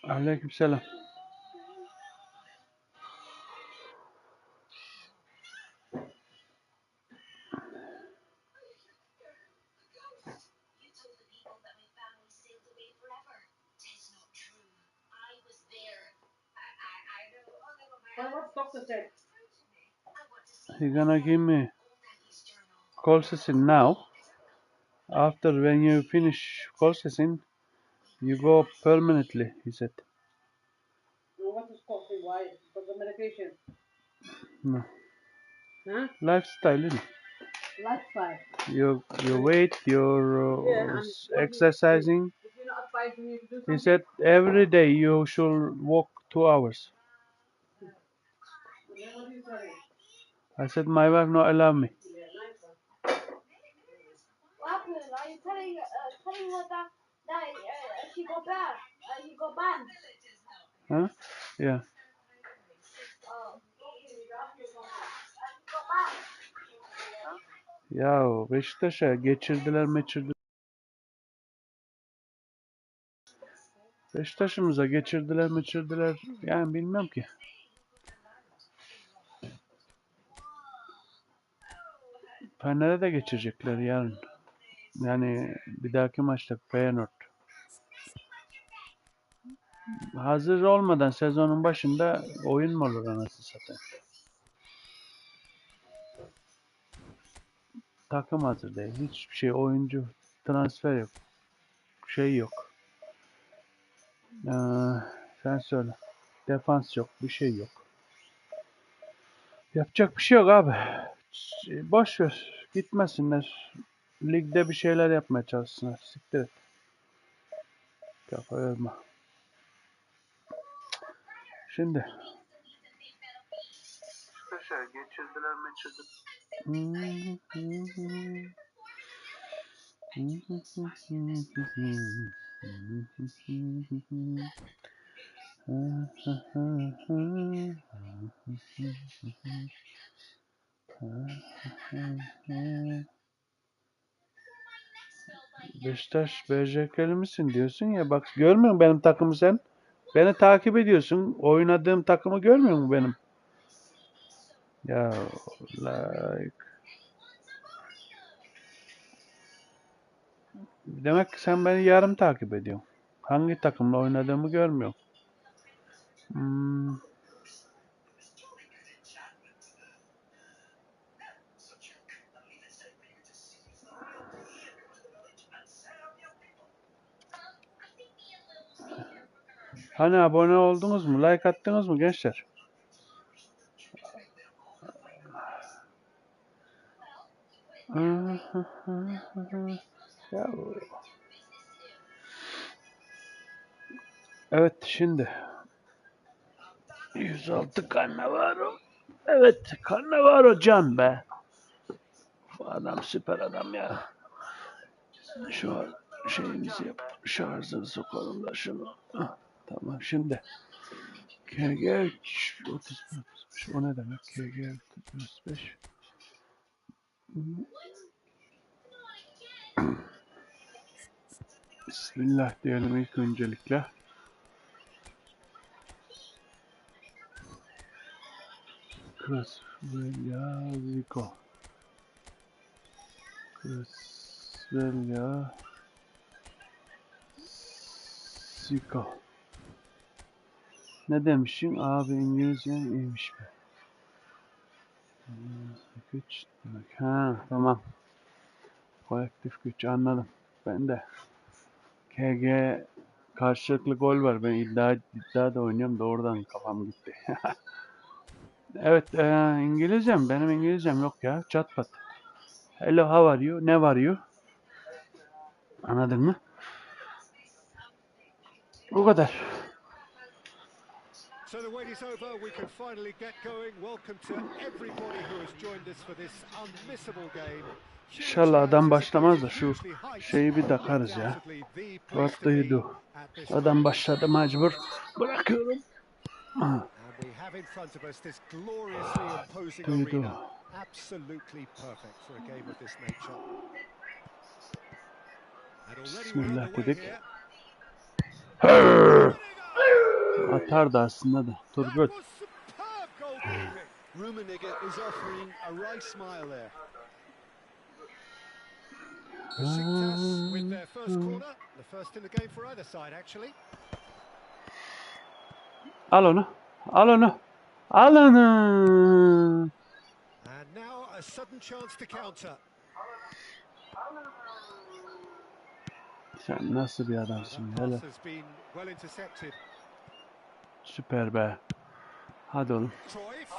Aleykümselam. You're gonna give me call session now. After when you finish call session, you go permanently, he said. What is coffee? Why? For the medication? No. Huh? Lifestyle, isn't it? Lifestyle. Your weight, your exercising. If you're not advising me to do He something. said every day you should walk 2 hours. Then what are you saying? I said my wife not allow me. Yeah, nice one. What happened? Are you telling her that she got banned? He got banned. Huh? Yeah. Oh. Got banned. Ya Beşiktaş'a geçirdiler. Beşiktaş'ımıza geçirdiler. Yani bilmem ki. Fener'e de geçirecekler yarın. Yani bir dahaki maçta Feyenoord. Hazır olmadan sezonun başında oyun mu olur anasını satayım? Takım hazır değil. Hiçbir şey, oyuncu transfer yok. Şey yok. Sen söyle. Defans yok. Bir şey yok. Yapacak bir şey yok abi. Boş ver. Gitmesinler. Ligde bir şeyler yapmaya çalışsınlar. Siktir et. Kafa yorma. Şimdi. Beşiktaş BJK'li misin diyorsun ya, bak görmüyor musun benim takımı sen? Beni takip ediyorsun. Oynadığım takımı görmüyor musun benim? Ya like. Demek ki sen beni yarım takip ediyorsun. Hangi takımla oynadığımı görmüyorsun. Hani abone oldunuz mu? Like attınız mı gençler? Ya. Evet şimdi. 106 Cannavaro. Evet Cannavaro can be. Bu adam süper adam ya. Şu an şeyimizi yap. Şarjını sokalım da şunu. Tamam şimdi. KG 35. O ne demek? KG 35. Bismillah diyelim ilk öncelikle. Kresvelya Zico. Kresvelya Zico. Ne demişsin? Abi İngilizce iyiymiş be. Güç demek. Ha tamam. Kolektif güç anladım. Ben de KG karşılıklı gol var. Ben iddia da oynuyorum da oradan kafam gitti. Evet İngilizcem. Benim İngilizcem yok ya. Çat pat. Hello how are you? Ne var you? Anladın mı? Bu kadar. So the wait is over, we can finally get going. Welcome to everybody who has joined us for this unmissable game. İnşallah adam başlamaz da şu şeyi bir takarız ya. What do you do? Adam başladı mecbur. Bırakıyorum. And we have in front of us this gloriously imposing arena. Absolutely perfect for a game of this nature. And already we're Bismillah underway dedik. here. Atardı aslında da. Turgut. Rummenigge is offering a wry smile there. Besiktas with their first corner, the first in the game for either side actually. Al onu. Al onu. Al onu. And now a sudden chance to counter. Sen nasıl bir adamsın That hele. pass has been well intercepted. Süper be. Hadi oğlum. Cruyff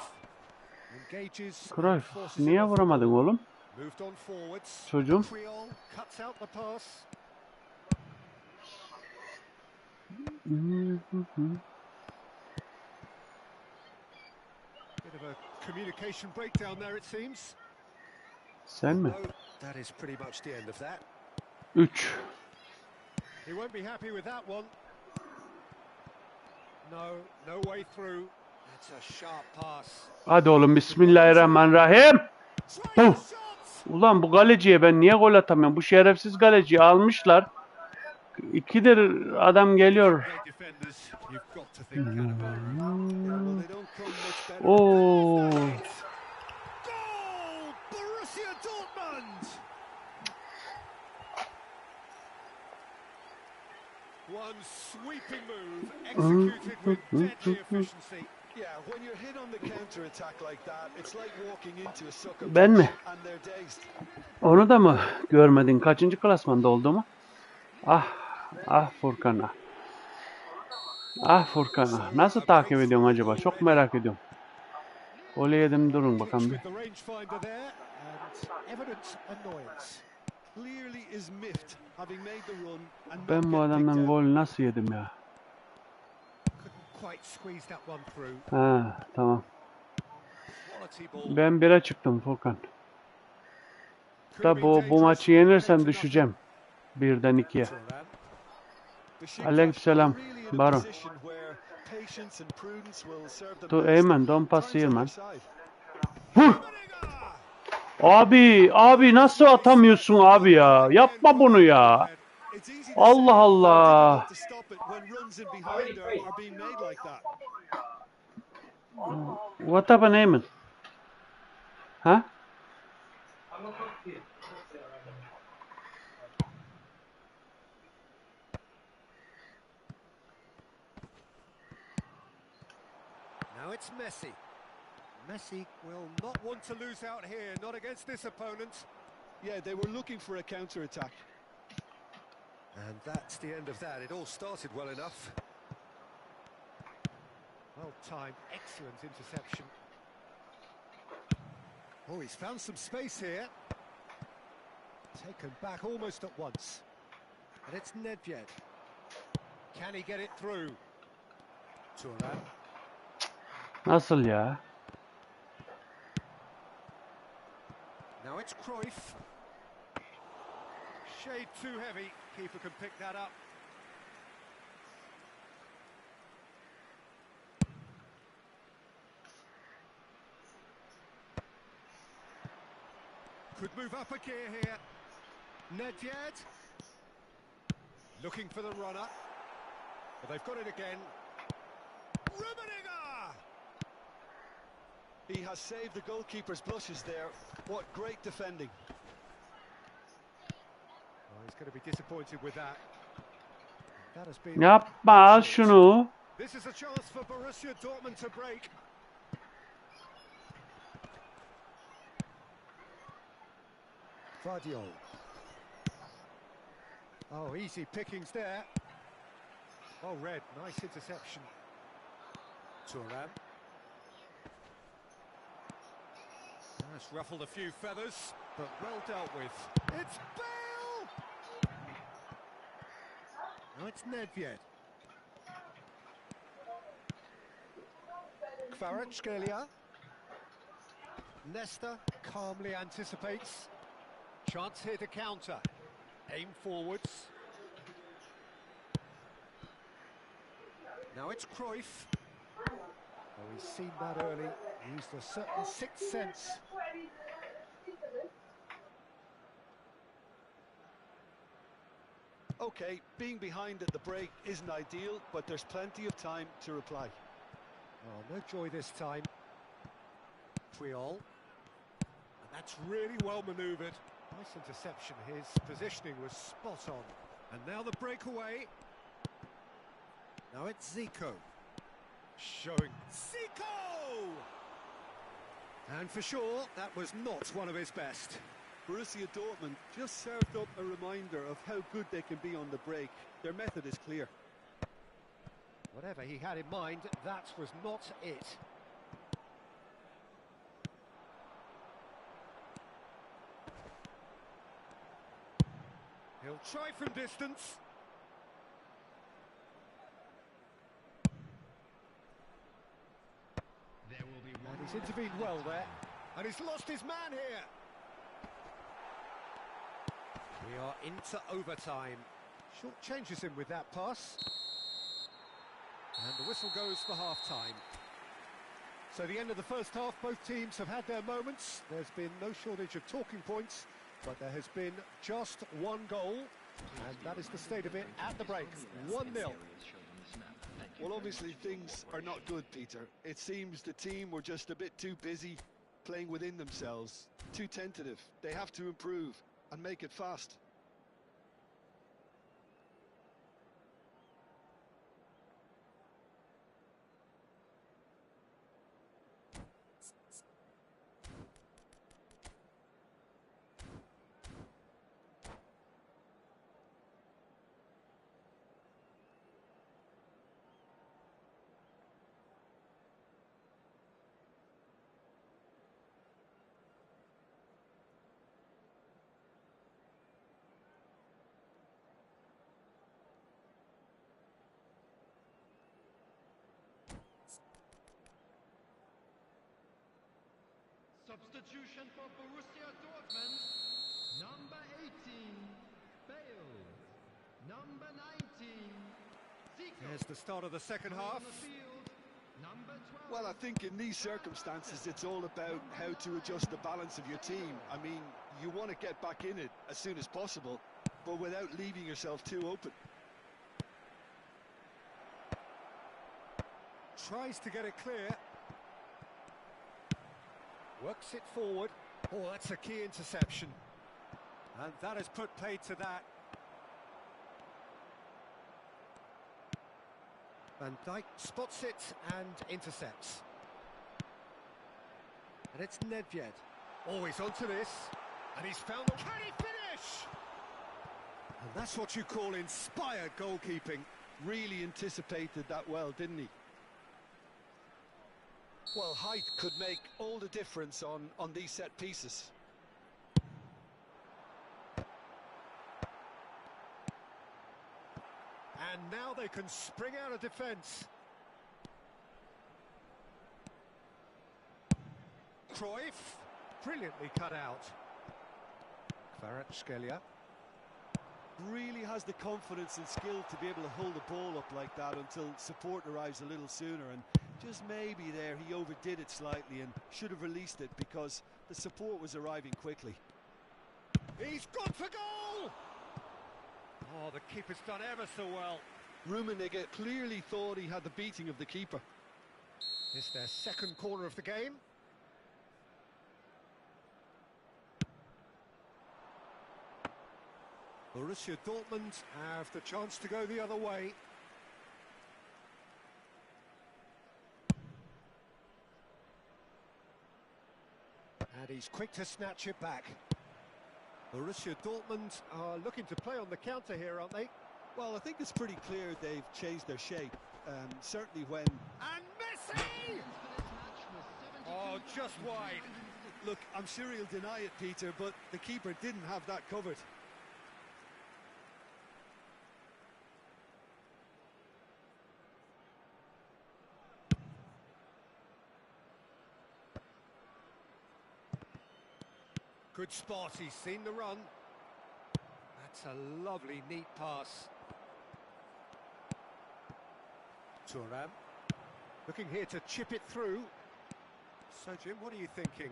engages. Cruyff, niye vuramadın oğlum? Moved on forwards. Çocuğum. Creole cuts out the pass. Bit of a communication breakdown there it seems. Sen mi? No, that is pretty much the end of that. 3. He won't be happy with that one. No way through. That's a sharp pass. Hadi oğlum bismillahirrahmanirrahim. Puh. Ulan bu galeciye ben niye gol atamıyorum? Bu şerefsiz galeciyi almışlar. 2'dir adam geliyor. Oo. One sweeping move executed with deadly efficiency. Yeah, when you're hit on the counter attack like that, it's like walking into a sucker Ben mi? and they're dazed. Onu da mı görmedin? Kaçıncı klasmanda olduğumu? Ah Furkan'a. Ah Furkan'a. Nasıl takip ediyorsun acaba? Çok merak ediyorum. Golü yedim durun bakalım bir. Ben bu adamdan gol nasıl yedim ya? Ha tamam. Ben 1'e çıktım Furkan. Da bu maçı yenirsem düşeceğim. 1'den 2'ye. Aleykümselam Baron. Eymen don't pass here man. Abi nasıl atamıyorsun abi ya? Yapma bunu ya. Allah Allah. What happened Eymen? Ha? Now it's Messi. Messi will not want to lose out here, not against this opponent. Yeah, they were looking for a counter-attack. And that's the end of that. It all started well enough. Well timed, excellent interception. Oh, he's found some space here. Taken back almost at once. And it's Nedved. Can he get it through? Turan. Nasıl ya? Now it's Cruyff. Shade too heavy. Keeper can pick that up. Could move up a gear here. Nedved. Looking for the runner. But they've got it again. Rummenigge! He has saved the goalkeeper's blushes there. What great defending. Oh, he's going to be disappointed with that. That has been... Yapma al şunu. This is a chance for Borussia Dortmund to break. Vardiol. Oh, easy pickings there. Oh, Red, nice interception. Turan. That's ruffled a few feathers, but well dealt with. It's Bale! Now it's Nedved. Kvaratskhelia. Nesta calmly anticipates. Chance here to counter. Aim forwards. Now it's Cruyff. Oh, he's seen that early. Used a certain sixth sense. Okay, being behind at the break isn't ideal, but there's plenty of time to reply. Oh, no joy this time. Puyol. And that's really well manoeuvred. Nice interception. His positioning was spot on. And now the breakaway. Now it's Zico. Showing Zico! And for sure, that was not one of his best. Borussia Dortmund just served up a reminder of how good they can be on the break. Their method is clear. Whatever he had in mind, that was not it. He'll try from distance. And he's intervened well there. And he's lost his man here. We are into overtime. Short changes him with that pass. And the whistle goes for half-time. So the end of the first half, both teams have had their moments. There's been no shortage of talking points, but there has been just one goal, and that is the state of it at the break. 1-0. Well, obviously things are not good, Peter. It seems the team were just a bit too busy playing within themselves, too tentative. They have to improve and make it fast. Substitution for Borussia Dortmund. Number 18, Bale. Number 19, Zico. There's the start of the second half. On the field, number 12. Well, I think in these circumstances, it's all about how to adjust the balance of your team. I mean, you want to get back in it as soon as possible, but without leaving yourself too open. Tries to get it clear. Works it forward. Oh, that's a key interception. And that has put paid to that. Van Dijk spots it and intercepts. And it's Nedved. Oh, he's onto this. And he's found... Can he finish? And that's what you call inspired goalkeeping. Really anticipated that well, didn't he? Well, height could make all the difference on these set pieces. And now they can spring out of defence. Cruyff, brilliantly cut out. Kvaratskhelia. Really has the confidence and skill to be able to hold the ball up like that until support arrives a little sooner, and just maybe there he overdid it slightly and should have released it because the support was arriving quickly. He's gone for goal! Oh, the keeper's done ever so well. Rummenigge clearly thought he had the beating of the keeper. It's their second corner of the game. Borussia Dortmund have the chance to go the other way. And he's quick to snatch it back. Borussia Dortmund are looking to play on the counter here, aren't they? Well, I think it's pretty clear they've changed their shape. Certainly when... And Messi! Oh, just wide. Look, I'm sure he'll deny it, Peter, but the keeper didn't have that covered. Good spot, he's seen the run. That's a lovely, neat pass. Thuram, looking here to chip it through. So, Jim, what are you thinking?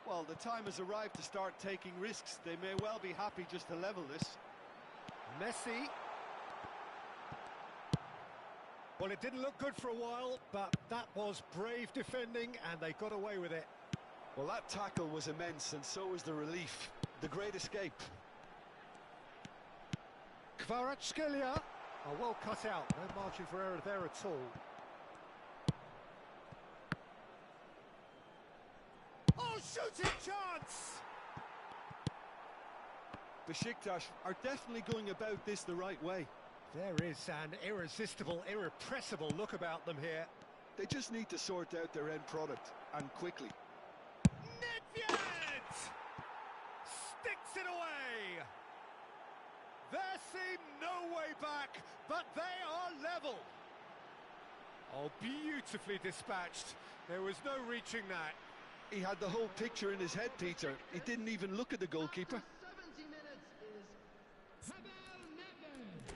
Well, the time has arrived to start taking risks. They may well be happy just to level this. Messi. Well, it didn't look good for a while, but that was brave defending, and they got away with it. Well, that tackle was immense, and so was the relief. The great escape. Kvaratskhelia. Oh, well cut out. No margin for error there at all. Oh, shooting chance! Besiktas are definitely going about this the right way. There is an irresistible, irrepressible look about them here. They just need to sort out their end product, and quickly. Nedved! Sticks it away! There seemed no way back, but they are level. Oh, beautifully dispatched. There was no reaching that. He had the whole picture in his head, Peter. He didn't even look at the goalkeeper. 70 minutes is Pavel Nedved.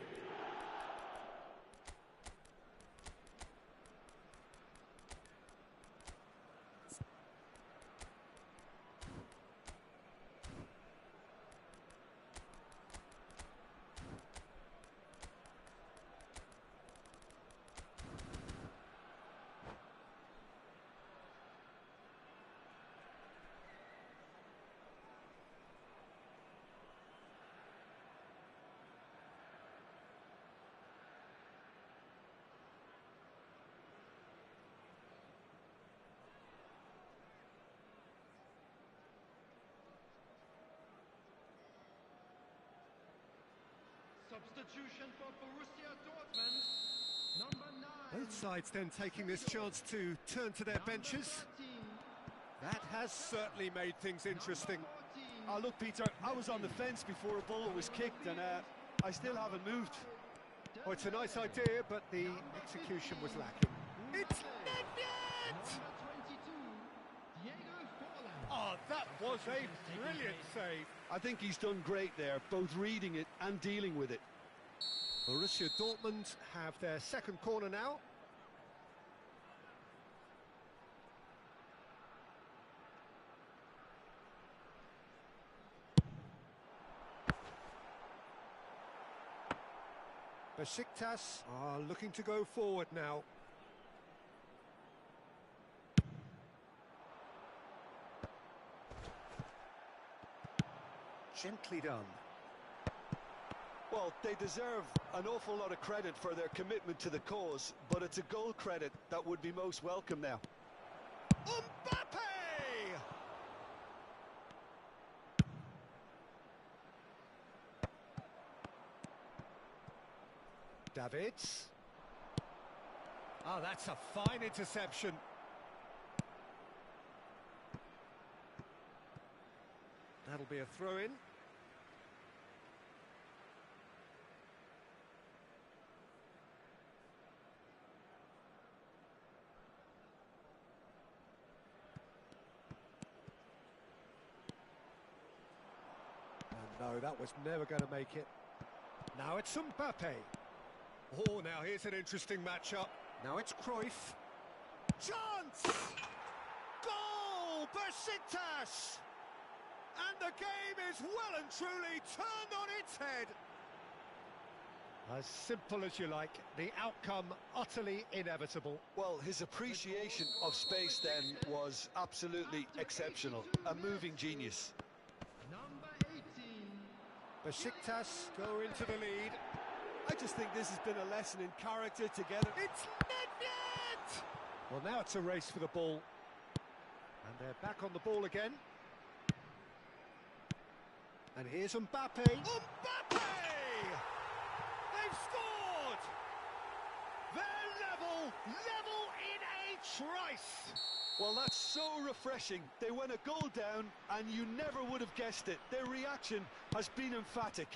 Substitution for Borussia Dortmund. Number 9. Both sides then taking this chance to turn to their benches. That has certainly made things interesting. Look, Peter, I was on the fence before a ball was kicked, and I still haven't moved. Oh, it's a nice idea, but the execution was lacking. It's Nedved! Oh, that was a brilliant save. I think he's done great there, both reading it and dealing with it. Borussia Dortmund have their second corner now. Besiktas are looking to go forward now. Gently done. Well, they deserve an awful lot of credit for their commitment to the cause, but it's a goal credit that would be most welcome now. Mbappe! Davids. Oh, that's a fine interception. That'll be a throw-in. No, that was never going to make it. Now it's Mbappe. Oh, now here's an interesting matchup. Now it's Cruyff. Chance! Goal! Besiktas! And the game is well and truly turned on its head. As simple as you like, the outcome utterly inevitable. Well, his appreciation of space then was absolutely exceptional. A moving genius. Number 18. Besiktas go into the lead. I just think this has been a lesson in character together. It's Nedved! Well, now it's a race for the ball. And they're back on the ball again. And here's Mbappe. Mbappe! They've scored! They're level in a trice! Well, that's so refreshing. They went a goal down, and you never would have guessed it. Their reaction has been emphatic.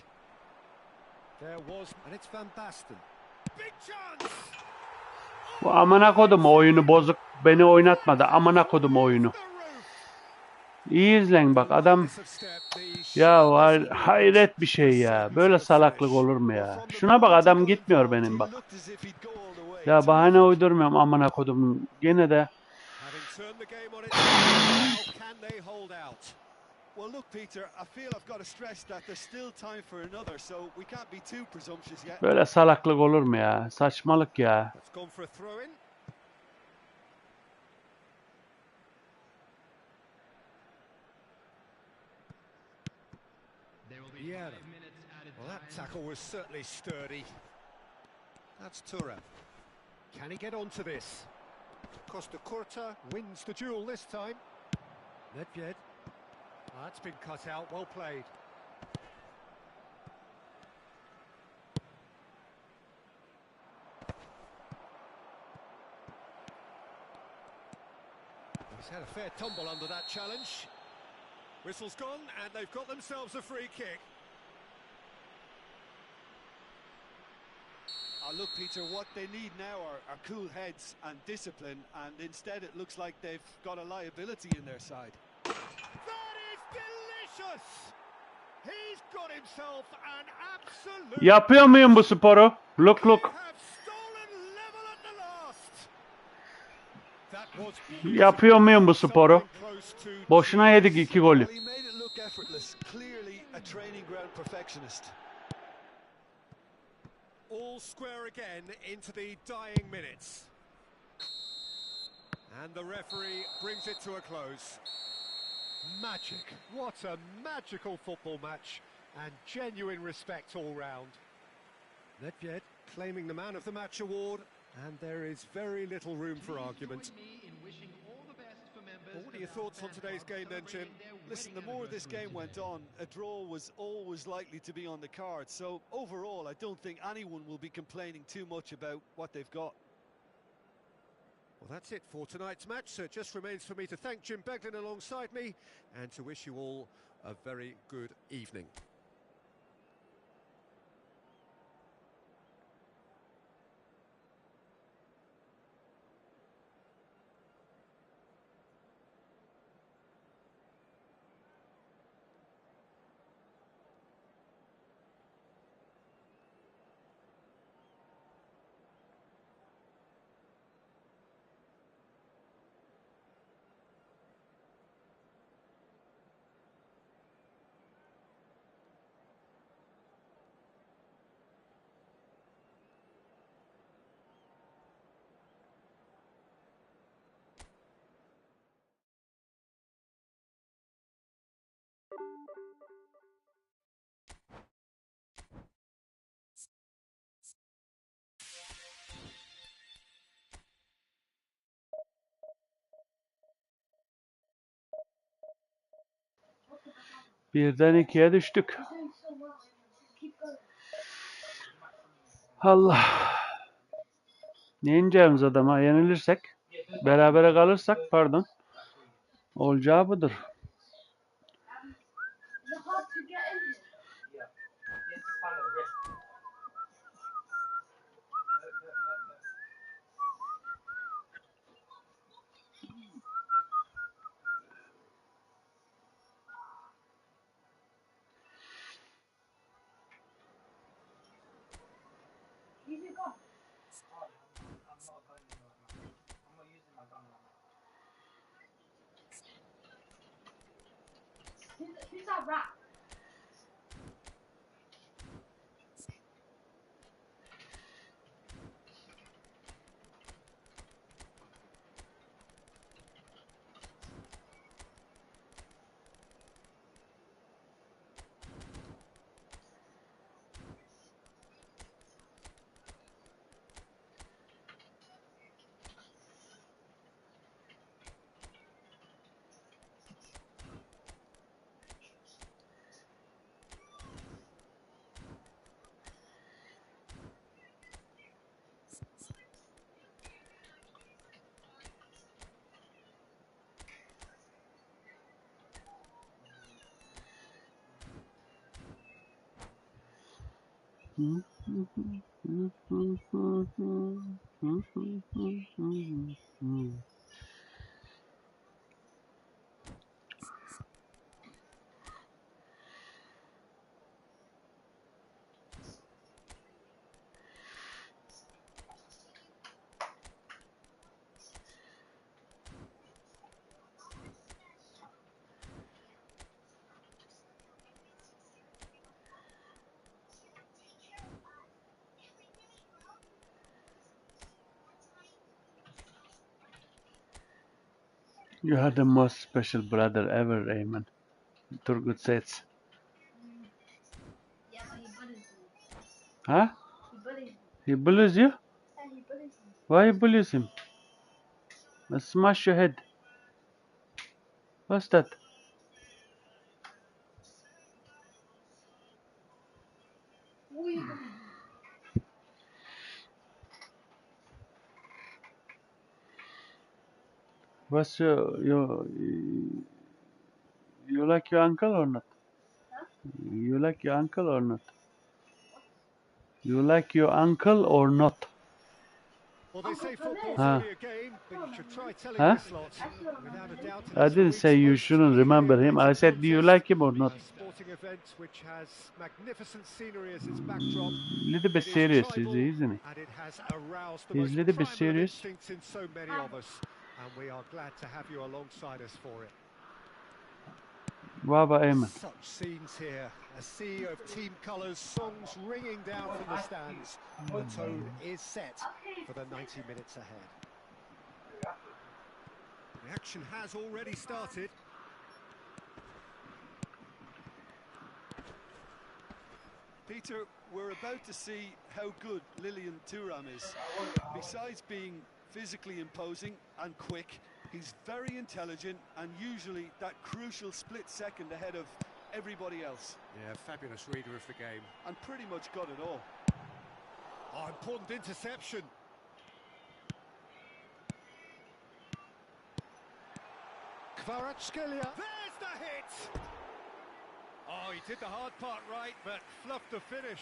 There was, and it's Van Basten. Big chance! Bu amına kodum oyunu bozuk. Beni oynatmadı. Amına kodum oyunu. İyi izleyin bak adam ya var hayret bir şey ya. Böyle salaklık olur mu ya? Şuna bak adam gitmiyor benim bak. Ya bahane uydurmuyorum amına kodumun. Gene de Well, look, Peter, I feel I've got to stress that there's still time for another, so we can't be too presumptuous yet. böyle salaklık olur mu ya? Saçmalık ya. It's gone for a throw in. Yeah. Well, that tackle was certainly sturdy. That's Turan. Can he get onto this? Costa Curta wins the duel this time. Nedved. That's been cut out. Well played. He's had a fair tumble under that challenge. Whistle's gone, and they've got themselves a free kick. Look, Peter, what they need now are cool heads and discipline, and instead it looks like they've got a liability in their side. That is delicious! He's got himself an absolute... Yapıyor muyum bu sporu? Look look. have stolen level at the last. That was Yapıyor muyum bu sporu? close to... Boşuna yedik 2 golü. Well, he made it look effortless. Clearly a training ground perfectionist. All square again into the dying minutes. And the referee brings it to a close. Magic. What a magical football match. And genuine respect all round. Nedved claiming the Man of the Match award. And there is very little room for argument. Well, what are your thoughts on today's game then, Jim? Listen, the more this game went on, a draw was always likely to be on the cards. So overall, I don't think anyone will be complaining too much about what they've got. Well, that's it for tonight's match. So it just remains for me to thank Jim Beglin alongside me and to wish you all a very good evening. Birden 2'ye düştük. Allah. Yeneceğimiz adama yenilirsek, berabere kalırsak pardon. Olacağı budur. Who's that rat? You are the most special brother ever, Ayman. Turgut says. Yeah, but he bullies me. Huh? He bullies me. He bullies you? Yeah, he bullies me. Why you bullies him? I'll smash your head. What's that? What are you gonna do? What's you like your uncle or not? Huh? You like your uncle or not? You like your uncle or not? Well, they say football's Huh? only a game, but you should try telling Huh? this lot. Without a doubt, I it's the didn't say week's you most shouldn't remember him. I keenly said, do you awaited like him or not? contest. A sporting event which has magnificent scenery as its backdrop. Little bit It is serious, tribal, isn't he? and it has aroused the He's most a little bit primal of serious. instincts in so many of us, and we are glad to have you alongside us for it. What about Ayman? Such scenes here, a sea of team colours, songs ringing down from the stands. The tone is set for the 90 minutes ahead. The action has already started. Peter, we're about to see how good Lilian Thuram is. Besides being physically imposing and quick, he's very intelligent and usually that crucial split second ahead of everybody else. Yeah, fabulous reader of the game. And pretty much got it all. Oh, important interception. Kvaratskhelia. There's the hit! Oh, he did the hard part right, but fluffed the finish.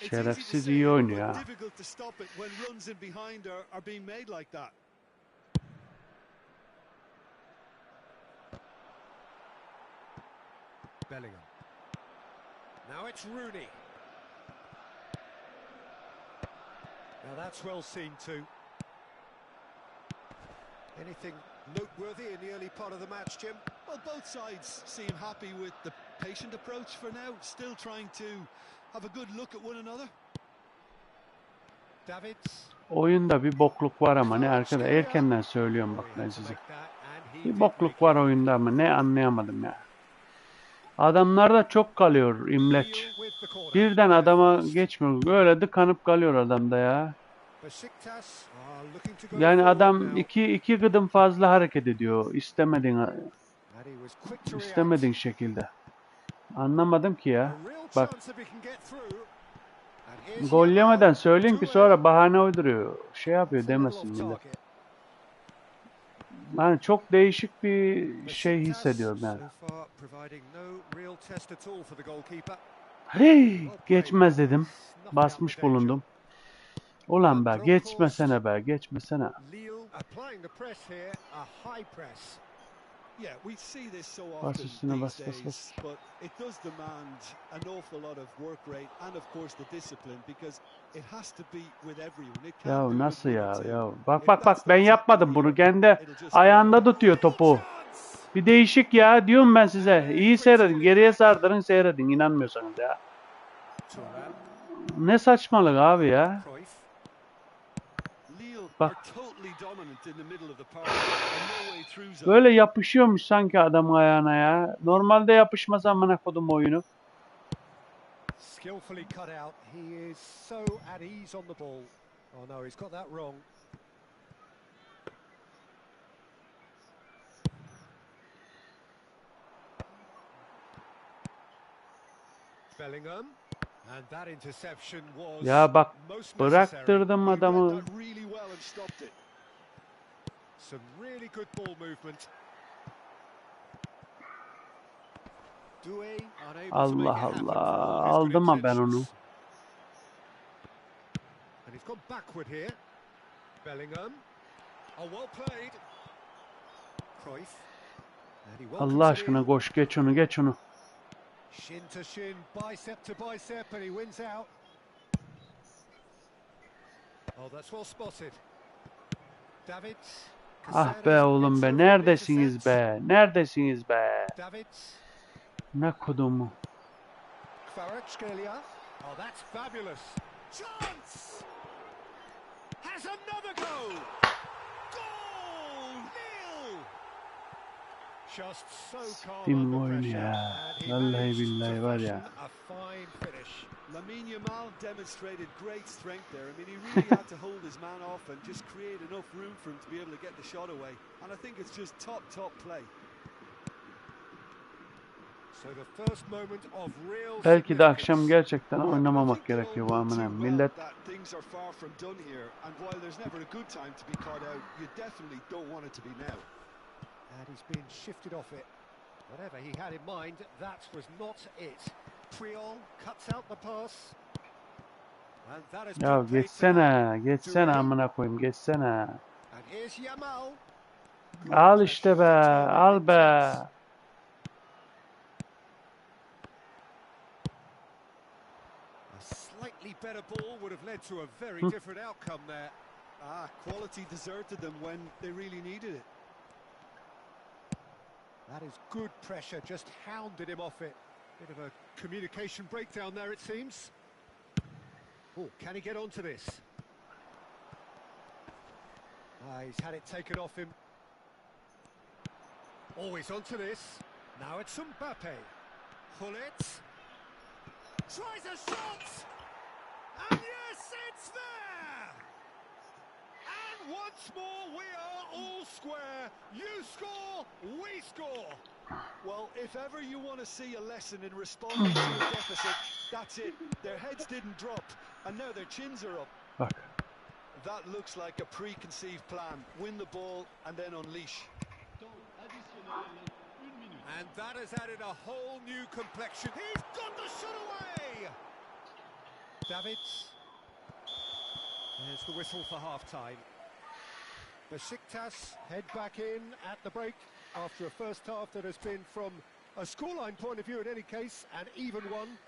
It's easy to Şerefsiz say, iyi but oynuyor ha. difficult to stop it when runs in behind are being made like that. Bellingham. Now it's Rooney. Now that's well seen too. Anything noteworthy in the early part of the match, Jim? Well, both sides seem happy with the patient approach for now, still trying to have a good look at one another. Davids. Oyunda bir bokluk var ama ne arkadaşlar, erkenden söylüyorum bak ben size. Bir bokluk var oyunda ama ne anlayamadım ya. Adamlarda çok kalıyor imleç. Birden adama geçmiyor. Böyle tıkanıp kalıyor adamda ya. Yani adam iki gıdım fazla hareket ediyor. İstemediğin şekilde. Anlamadım ki ya. Bak. Gol yemeden söyleyin ki sonra bahane uyduruyor. Şey yapıyor demesin millet. Yani çok değişik bir şey hissediyorum yani. Hey, geçmez dedim. Basmış bulundum. Ulan be, geçmesene be, geçmesene. Yeah, we see this so Bas often üstüne bas these bas days, bas. but it does demand an awful lot of work rate and of course the discipline because it has to be with everyone. It can't Ya do it nasıl with ya? one or two. Ya bak If bak bak that's ben not yapmadım something bunu. here, Kendi it'll just ayağında fall tutuyor topu. Bir değişik ya. Diyorum ben size. İyi seyredin. Geriye sardırın seyredin. İnanmıyorsanız ya. Ne saçmalık abi ya. Bak. Böyle yapışıyormuş sanki adamın ayağına ya. Normalde yapışmaz amına kodum oyunu. Skillfully cut out. He is so at ease on the ball. Oh no, he's got that wrong. Bellingham. And that interception was Ya bak most bıraktırdım He read adamı. that really well and stopped it. some really good ball movement. Doué unable to make it Allah happen for Allah. all his good Aldım ha ben onu. intentions. And he's gone backward here. Bellingham. Oh, well played. Cruyff. And he welcomes Allah it aşkına in. koş geç onu geç onu. Shin to shin, bicep to bicep, and he wins out. Oh, that's well spotted. Davids. Ah be oğlum be. Neredesiniz be? Neredesiniz be? Davids. Ne kodumu. Kvaratskhelia. Oh, that's fabulous. Chance! Has another go! Goal! Nil! Just so calm Tim under oyunu pressure, ya. and he Vallahi managed to billahi var ya. fashion a fine finish. Lamine Yamal demonstrated great strength there. I mean, he really had to hold his man off and just create enough room for him to be able to get the shot away. And I think it's just top play. So the first moment of real Belki de akşam significance. gerçekten Yeah, but I oynamamak think they all gerekiyor bu know amına. too well Millet that things are far from done here. And while there's never a good time to be caught out, you definitely don't want it to be now. And he's been shifted off it. Whatever he had in mind, that was not it. Puyol cuts out the pass. And that is ya put paid to geçsene, geçsene Duray. amına koyayım, geçsene. And here's Yamal. Al işte be, al be. A slightly better ball would have led to a very different outcome there. Quality deserted them when they really needed it. That is good pressure, just hounded him off it. Bit of a communication breakdown there, it seems. Oh, can he get onto this? He's had it taken off him. Oh, he's onto this. Now it's Mbappe. Hullet. Tries a shot! And yes, it's there! And once more, we are all square. You score, we score. Well, if ever you want to see a lesson in responding to a deficit, that's it. Their heads didn't drop, and now their chins are up. Bak. That looks like a preconceived plan. Win the ball and then unleash. And that has added a whole new complexion. He's got the shot away! Davids. There's the whistle for half-time. Besiktas head back in at the break after a first half that has been, from a scoreline point of view in any case, an even one.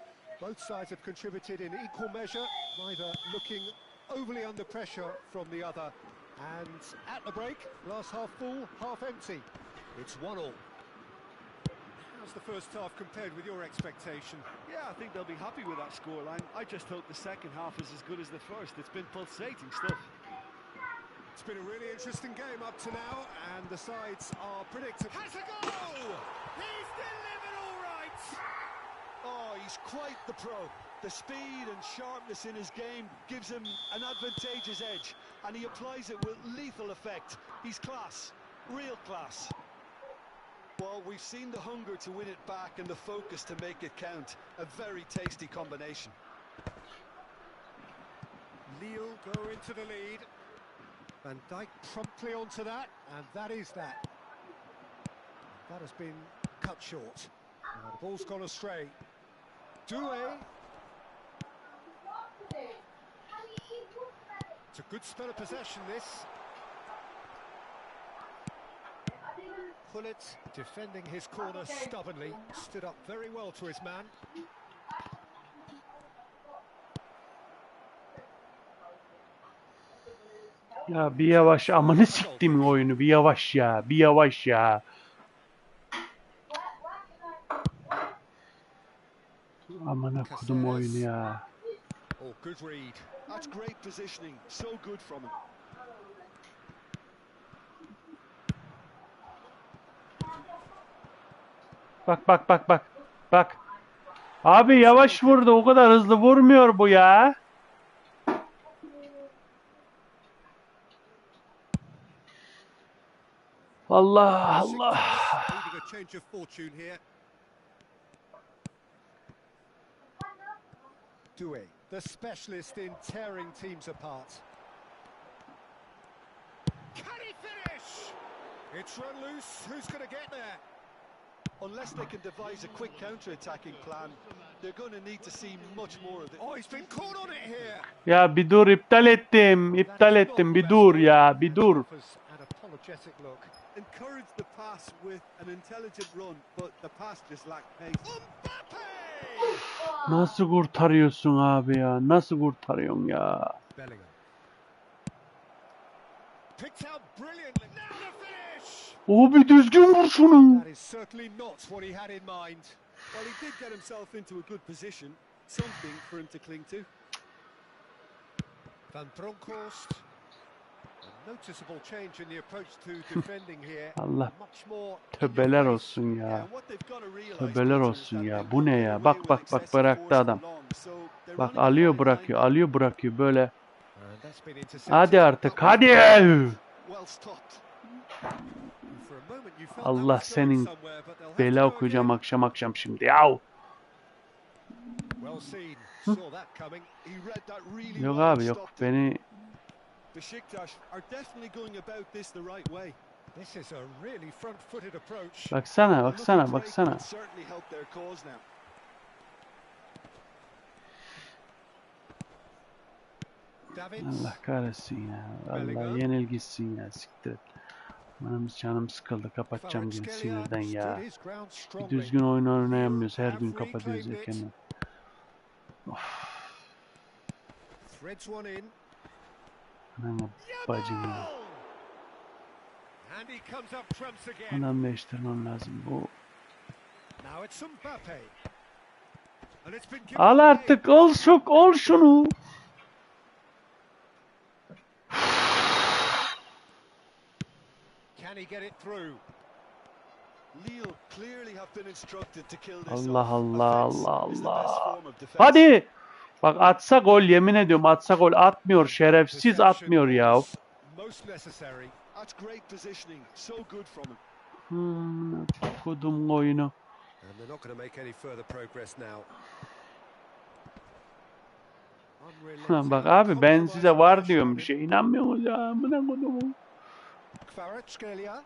Both sides have contributed in equal measure, neither looking overly under pressure from the other. And at the break, glass half full, half empty. It's 1-1. How's the first half compared with your expectation? Yeah, I think they'll be happy with that scoreline. I just hope the second half is as good as the first. It's been pulsating stuff. It's been a really interesting game up to now, and the sides are predictable. Has a goal! He's delivered all right! Oh, he's quite the pro. The speed and sharpness in his game gives him an advantageous edge, and he applies it with lethal effect. He's class, real class. Well, we've seen the hunger to win it back and the focus to make it count. A very tasty combination. Lille go into the lead. Van Dijk promptly onto that, and that is that. That has been cut short. Now the ball's gone astray. Doué. It's a good spell of possession, this. Hullet defending his corner stubbornly, stood up very well to his man. Ya bir yavaş, amını siktimin oyunu, bir yavaş ya, bir yavaş ya. Amına kodum oyunu ya. Oh, good read. That's great positioning, so good from him. Bak bak bak bak. Bak. Abi yavaş vurdu, o kadar hızlı vurmuyor bu ya. Allah Allah. Needing a change of fortune here. Doué, the specialist in tearing teams apart. Can he finish? It's run loose. Who's going to get there? Unless they can devise a quick counter-attacking plan, they're going to need to see much more of it. Oh, he's been caught on it here. Ya bir dur, iptal ettim. İptal ettim. Bir dur ya, bir dur. An apologetic look. Encourage the pass with an intelligent run, but the pass just lacked pace. Mbappe! Nasıl kurtarıyorsun abi ya? Nasıl kurtarıyorsun ya? Bellingham. Picked out brilliantly. Now the finish! Abi düzgün vur şunu. That is certainly not what he had in mind. Well, he did get himself into a good position, something for him to cling to. Van Bronckhorst. And Noticeable change in the approach to defending here. Allah Much more tövbeler olsun Yeah, ya. and what they've got to realize, Tövbeler Peter, is olsun that ya. they Bu won't ne get ya? away Bak with bak bak excessive bıraktı force adam. for long. So they're Bak running a alıyor fine bırakıyor. line. Alıyor bırakıyor böyle. And that's been intercepted. Hadi artık That was hadi. Well stopped. for a moment you felt Allah that was going senin somewhere, but they'll have bela to go okuyacağım again. akşam akşam şimdi. Yav. Well seen. Saw that coming. He read that really Yok well and abi yok. stopped it. Beni Besiktas are definitely going about this the right way. This is a really front-footed approach. baksana A baksana lucky break baksana. will certainly help their cause now. Davids. Allah kahretsin ya. Allah Bellingham. yenil gitsin ya. Siktir et. Benim canım sıkıldı. Kapatacağım gibi Kvaratskhelia sinirden stood ya. his ground Bir strongly. düzgün oyun oynayamıyoruz. Her Have gün kapatıyoruz reclaimed it. erkenden. Threads one in. Anam bacım ya. And he comes up trumps again. Adam değiştirmem lazım. Bu. Now it's Mbappe. And it's been given Al away. artık ol şunu. Can he get it through? Lille clearly have been instructed to kill this Allah off. Allah Offense Allah is the best Allah. form of defense. Hadi. Bak atsa gol yemin ediyorum atsa gol atmıyor. Şerefsiz atmıyor ya. Most necessary. That's great positioning. So good from him. Kodum oyunu. And they're not going to make any further progress now. Bak abi ben size var diyorum bir şey. İnanmıyorsunuz ya. Amına kodumu. Kvaratskhelia.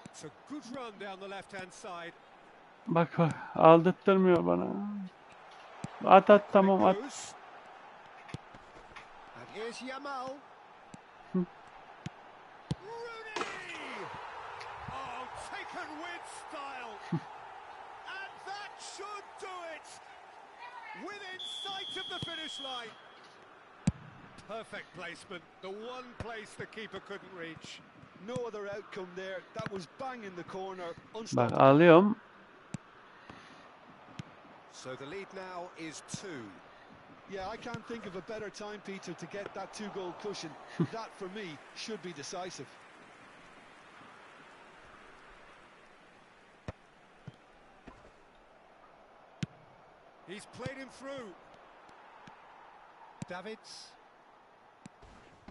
It's a good run down the left-hand side. Bak aldırtmıyor bana. At tamam at. And here's Yamal. Hı. Rooney! Oh, taken with style. And that should do it. Within sight of the finish line. Perfect placement. The one place the keeper couldn't reach. No other outcome there. That was bang in the corner. Bak Unstoppable. alıyorum. So the lead now is 2. Yeah, I can't think of a better time, Peter, to get that 2-goal cushion. That, for me, should be decisive. He's played him through. Davids.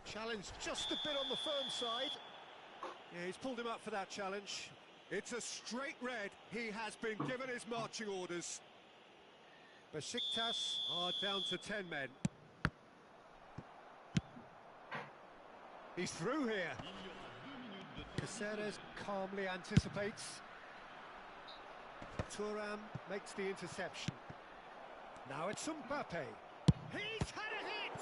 Challenge just a bit on the firm side. Yeah, he's pulled him up for that challenge. It's a straight red. He has been given his marching orders. Besiktas are down to 10 men. He's through here. Caceres calmly anticipates. Thuram makes the interception. Now it's Mbappe. He's had a hit!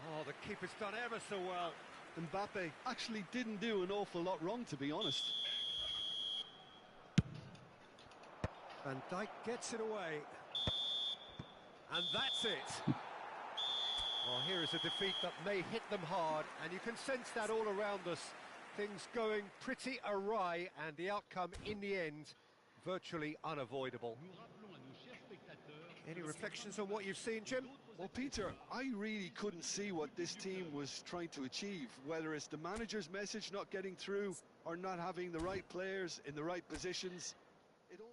Oh, the keeper's done ever so well. Mbappe actually didn't do an awful lot wrong, to be honest. Van Dijk gets it away. And that's it. Well, here is a defeat that may hit them hard, and you can sense that all around us. Things going pretty awry, and the outcome in the end, virtually unavoidable. Any reflections on what you've seen, Jim? Well, Peter, I really couldn't see what this team was trying to achieve, whether it's the manager's message not getting through or not having the right players in the right positions. It all...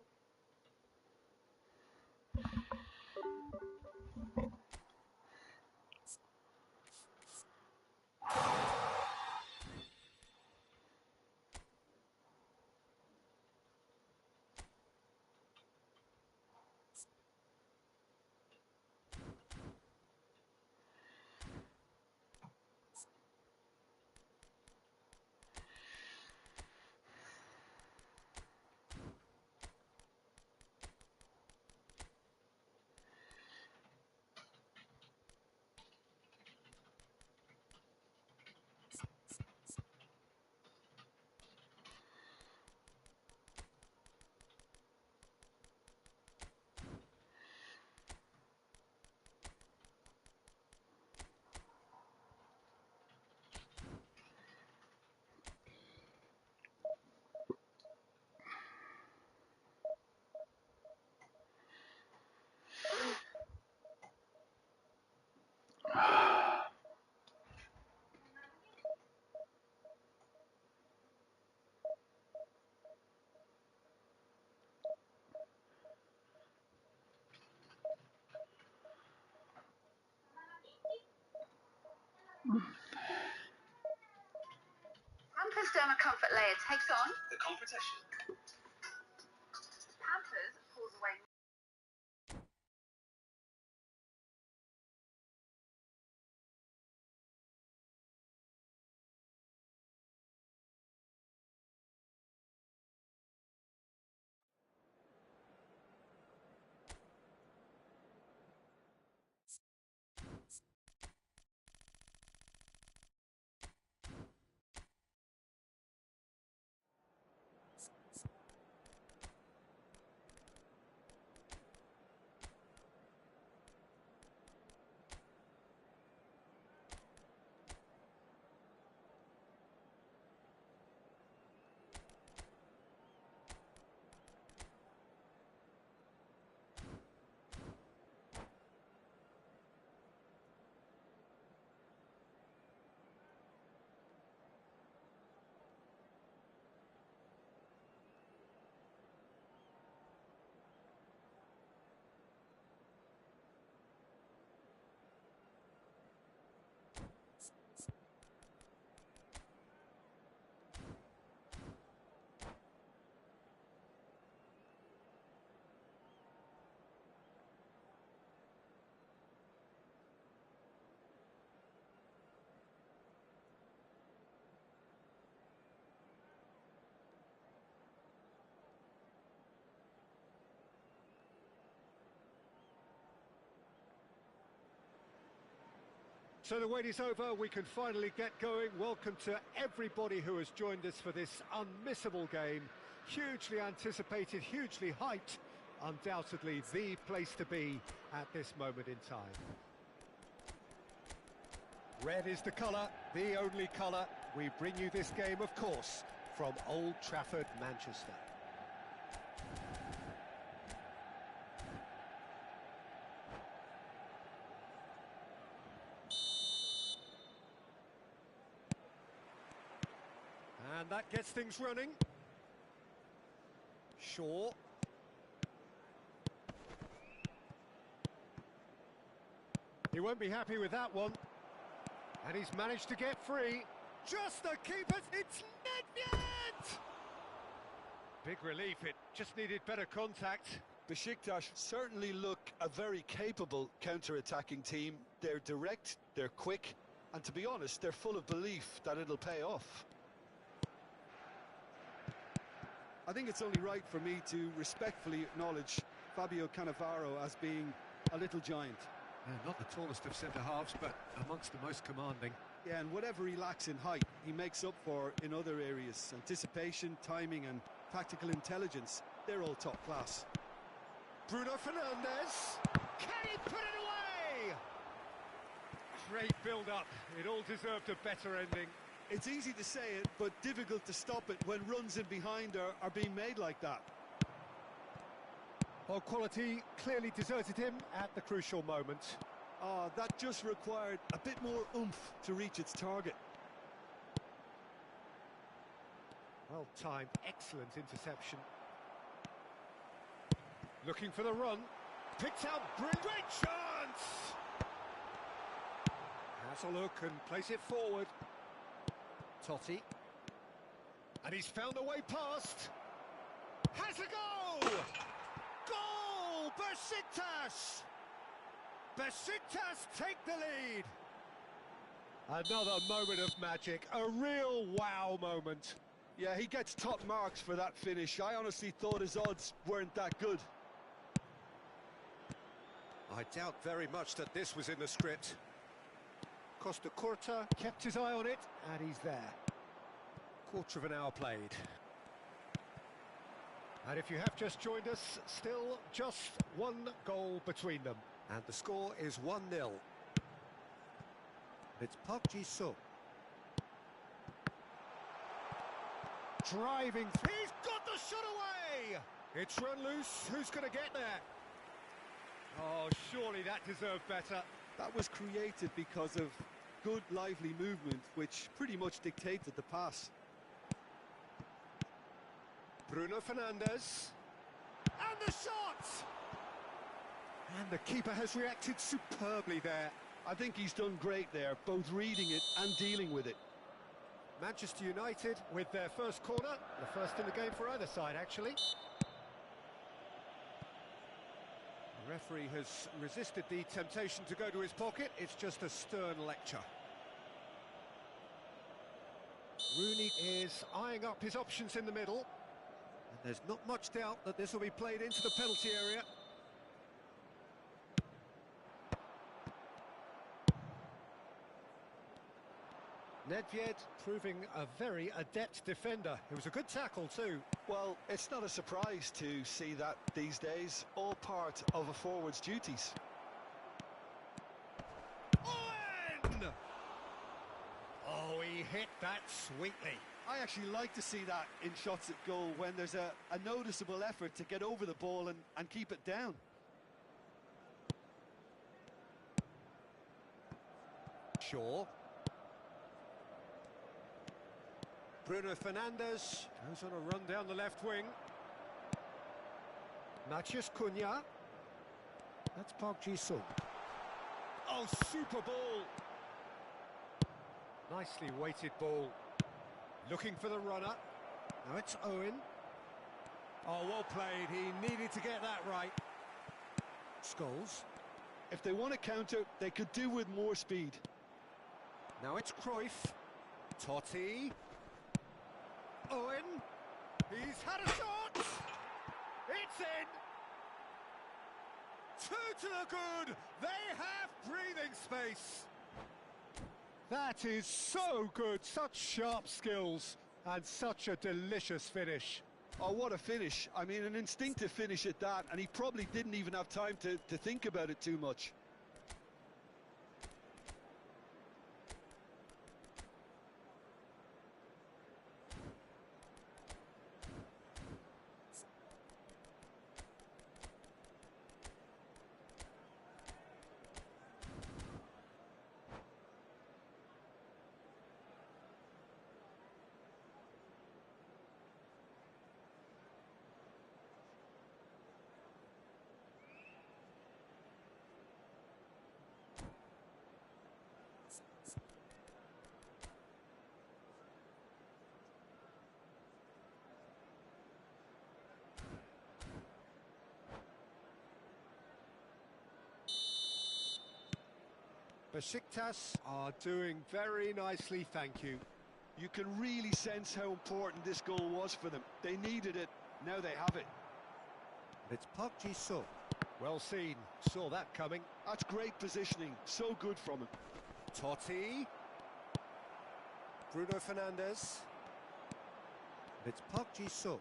Therma Comfort layer takes on. The competition. Pampers pulls away. So the wait is over, we can finally get going. Welcome to everybody who has joined us for this unmissable game. Hugely anticipated, hugely hyped. Undoubtedly the place to be at this moment in time. Red is the colour, the only colour. We bring you this game, of course, from Old Trafford, Manchester. And that gets things running. Shaw. He won't be happy with that one. And he's managed to get free. Just the keeper. It's Nedved! Big relief. It just needed better contact. Besiktas certainly look a very capable counter-attacking team. They're direct, they're quick, and to be honest, they're full of belief that it'll pay off. I think it's only right for me to respectfully acknowledge Fabio Cannavaro as being a little giant. Yeah, not the tallest of centre-halves, but amongst the most commanding. Yeah, and whatever he lacks in height, he makes up for in other areas. Anticipation, timing and tactical intelligence, they're all top class. Bruno Fernandes. Can he put it away? Great build-up. It all deserved a better ending. It's easy to say it, but difficult to stop it when runs in behind are being made like that. Well, quality clearly deserted him at the crucial moment. That just required a bit more oomph to reach its target. Well timed, excellent interception. Looking for the run. Picked out, great chance! Has a look and plays it forward. Totti. And he's found a way past. Has a goal! Goal! Besiktas! Besiktas take the lead. Another moment of magic, a real wow moment. Yeah, he gets top marks for that finish. I honestly thought his odds weren't that good. I doubt very much that this was in the script. Costa Curta kept his eye on it, and he's there. Quarter of an hour played. And if you have just joined us, still just one goal between them. And the score is 1-0. It's Park Ji-soo. Driving, he's got the shot away! It's run loose, who's going to get there? Oh, surely that deserved better. That was created because of good, lively movement, which pretty much dictated the pass. Bruno Fernandes. And the shot! And the keeper has reacted superbly there. I think he's done great there, both reading it and dealing with it. Manchester United with their first corner, the first in the game for either side, actually. The referee has resisted the temptation to go to his pocket. It's just a stern lecture. Rooney is eyeing up his options in the middle. And there's not much doubt that this will be played into the penalty area. Nedved proving a very adept defender. It was a good tackle too. Well, it's not a surprise to see that these days, all part of a forward's duties. Owen! Oh, he hit that sweetly. I actually like to see that in shots at goal when there's a noticeable effort to get over the ball and keep it down. Shaw. Bruno Fernandes goes on a run down the left wing. Matheus Cunha. That's Park Ji-sung. Oh, super ball. Nicely weighted ball. Looking for the runner. Now it's Owen. Oh, well played. He needed to get that right. Scholes. If they want to counter, they could do with more speed. Now it's Cruyff. Totti. Owen. He's had a shot. It's in. 2 to the good. They have breathing space. That is so good. Such sharp skills and such a delicious finish. Oh, what a finish. I mean, an instinctive finish at that, and he probably didn't even have time to think about it too much. Besiktas are doing very nicely, thank you. You can really sense how important this goal was for them. They needed it, now they have it. It's Park Ji-sung. Well seen, saw that coming. That's great positioning, so good from him. Totti. Bruno Fernandes. It's Park Ji-sung.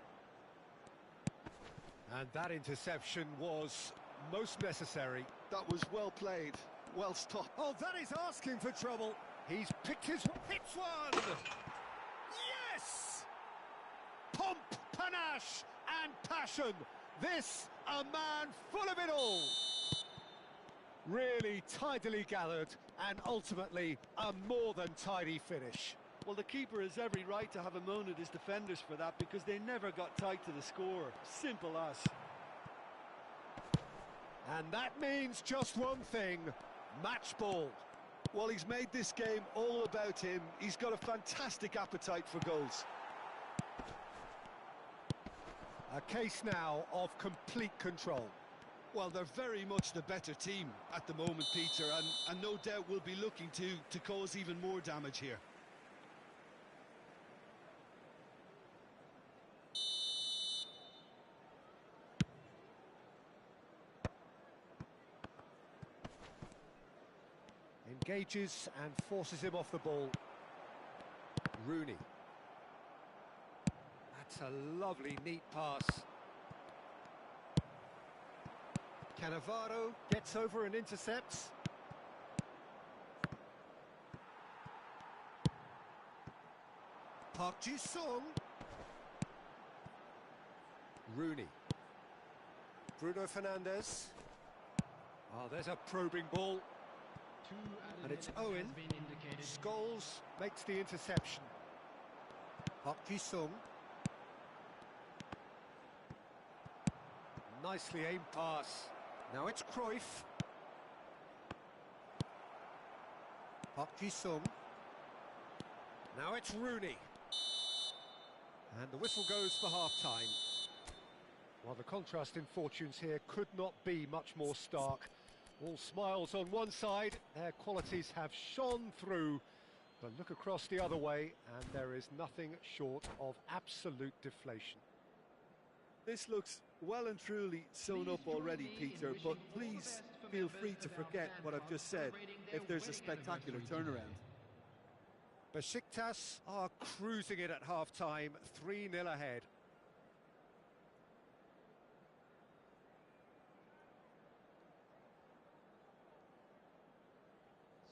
And that interception was most necessary. That was well played, well stopped. Oh, that is asking for trouble. He's picked his... hits one! Yes! Pomp, panache and passion. This, a man full of it all. Really tidily gathered and ultimately a more than tidy finish. Well, the keeper has every right to have a moan at his defenders for that because they never got tight to the score. Simple as. And that means just one thing, match ball. Well, he's made this game all about him. He's got a fantastic appetite for goals. A case now of complete control. Well, they're very much the better team at the moment, Peter, and no doubt will be looking to cause even more damage here. Engages and forces him off the ball. Rooney. That's a lovely, neat pass. Cannavaro gets over and intercepts. Park Ji-sung. Rooney. Bruno Fernandes. Oh, there's a probing ball. And it's Owen. Scholes makes the interception. Park Ji-sung. Nicely aimed pass. Now it's Cruyff. Park Ji-sung. Now it's Rooney. And the whistle goes for half-time. Well, the contrast in fortunes here could not be much more stark. All smiles on one side, their qualities have shone through. But look across the other way, and there is nothing short of absolute deflation. This looks well and truly sewn up already, Peter, but please feel free to forget what I've just said if there's a spectacular turnaround. Besiktas are cruising it at half-time, 3-0 ahead.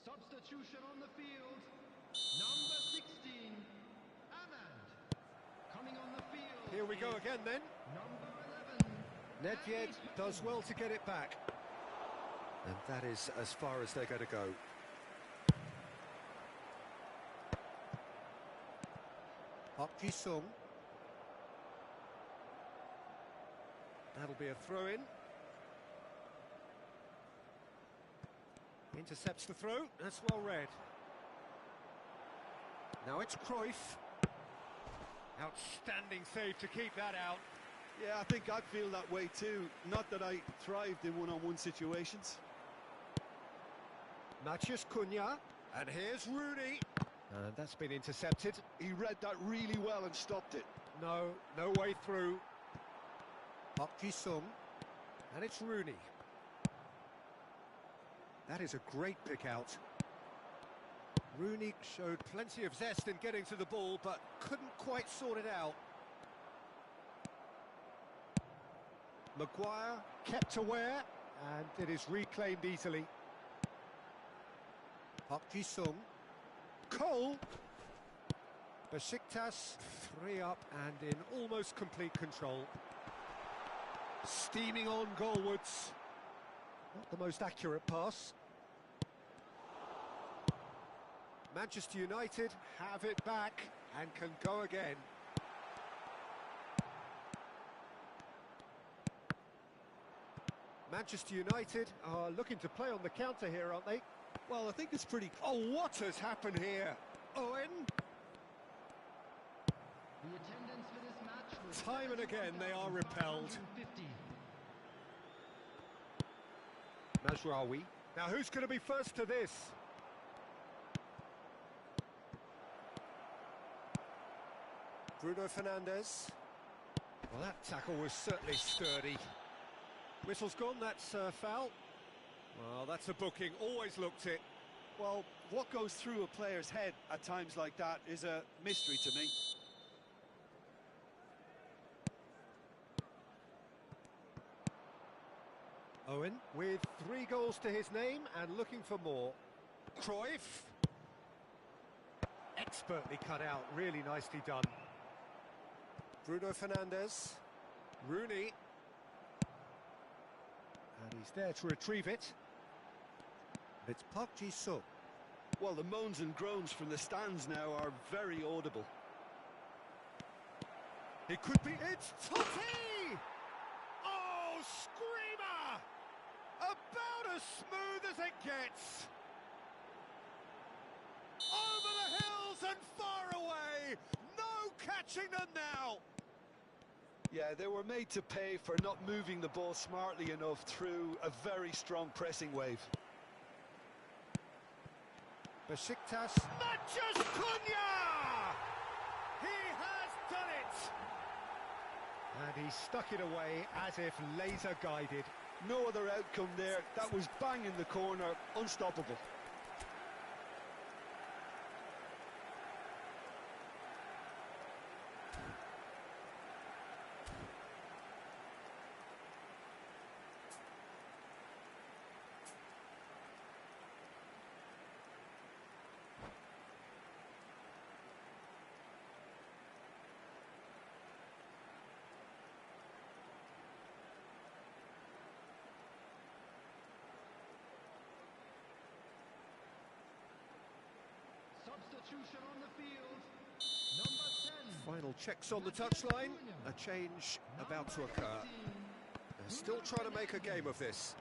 Substitution on the field. Number 16, Ahmad. Coming on the field. Here we go again then. Number 11. Nedved does well to get it back. And that is as far as they're going to go. Park Ji-sung. That'll be a throw-in. Intercepts the throw. That's well read. Now it's Cruyff. Outstanding save to keep that out. Yeah, I think I'd feel that way too. Not that I thrived in one-on-one situations. Matheus Cunha. And here's Rooney. And that's been intercepted. He read that really well and stopped it. No way through. Park Ji-sung. And it's Rooney. That is a great pick out. Rooney showed plenty of zest in getting to the ball, but couldn't quite sort it out. Maguire kept aware, and it is reclaimed easily. Park Ji-sung. Cole. Besiktas 3 up and in almost complete control. Steaming on goalwards. Not the most accurate pass. Manchester United have it back and can go again. Manchester United are looking to play on the counter here, aren't they? Well, I think it's pretty... Oh, what has happened here? Owen? The attendance for this match was Time and again they are repelled. 50. Mazraoui. Now who's going to be first to this? Bruno Fernandes. Well, that tackle was certainly sturdy. Whistle's gone, that's a foul. Well, that's a booking, always looked it. Well, what goes through a player's head at times like that is a mystery to me. Owen with 3 goals to his name and looking for more. Cruyff. Expertly cut out, really nicely done. Bruno Fernandes. Rooney. And he's there to retrieve it. It's Park Ji-sung. Well, the moans and groans from the stands now are very audible. It could be... It's Totti! Oh, screamer! About as smooth as it gets. Over the hills and far away. No catching them now. Yeah, they were made to pay for not moving the ball smartly enough through a very strong pressing wave. Besiktas. Matheus Cunha! He has done it! And he stuck it away as if laser guided. No other outcome there. That was bang in the corner, unstoppable. Substitution on the field. Number 10. Final checks on the touchline. A change about to occur. They're still trying to make a game of this.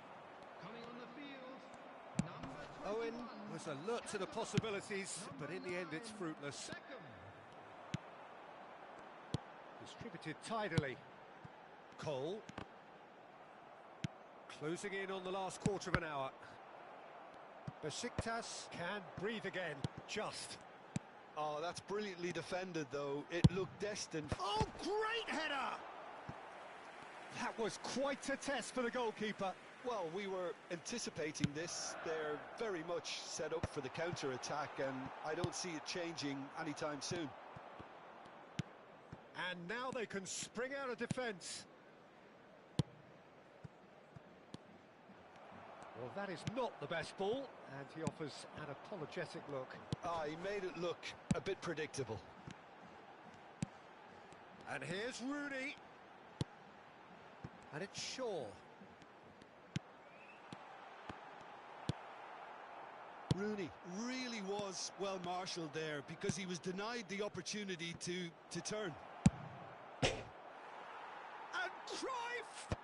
Coming on the field. Number 21. Owen was alert to the possibilities, but in the end it's fruitless. Beckham. Distributed tidily. Cole. Closing in on the last quarter of an hour. Besiktas can breathe again. Just. Oh, that's brilliantly defended, though. It looked destined. Oh, great header! That was quite a test for the goalkeeper. Well, we were anticipating this. They're very much set up for the counter-attack, and I don't see it changing anytime soon. And now they can spring out of defence. Well, that is not the best ball, and he offers an apologetic look. He made it look a bit predictable. And here's Rooney. And it's Shaw. Rooney really was well marshalled there because he was denied the opportunity to turn. And Cruyff!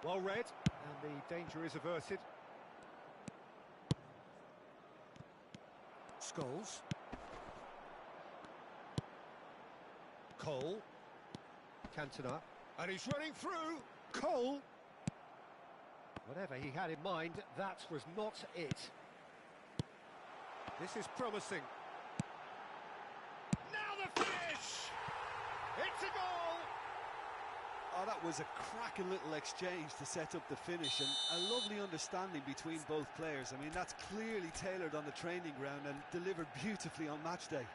Well read, and the danger is averted. Scholes. Cole. Cantona. And he's running through. Cole. Whatever he had in mind, that was not it. This is promising. Now the finish! It's a goal! Oh, that was a cracking little exchange to set up the finish, and a lovely understanding between both players. I mean, that's clearly tailored on the training ground and delivered beautifully on match day.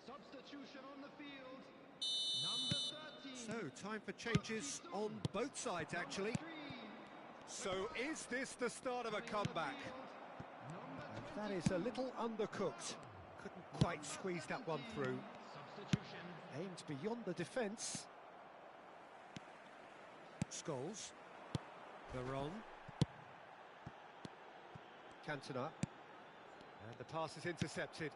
Substitution on the field. Number 13. So, time for changes on both sides, actually. So, is this the start of a comeback? And that is a little undercooked. Couldn't quite squeeze that one through. Substitution. Aimed beyond the defence. Scholes. Veron. Cantona. And the pass is intercepted.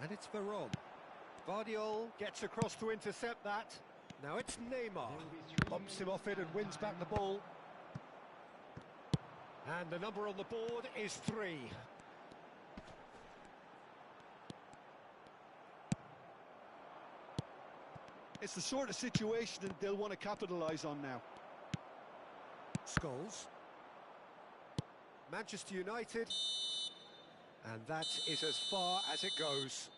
And it's Veron. Vardiol gets across to intercept that. Now it's Neymar. Bumps him off it and wins back the ball. And the number on the board is 3. It's the sort of situation that they'll want to capitalise on now. Scholes. Manchester United. And that is as far as it goes.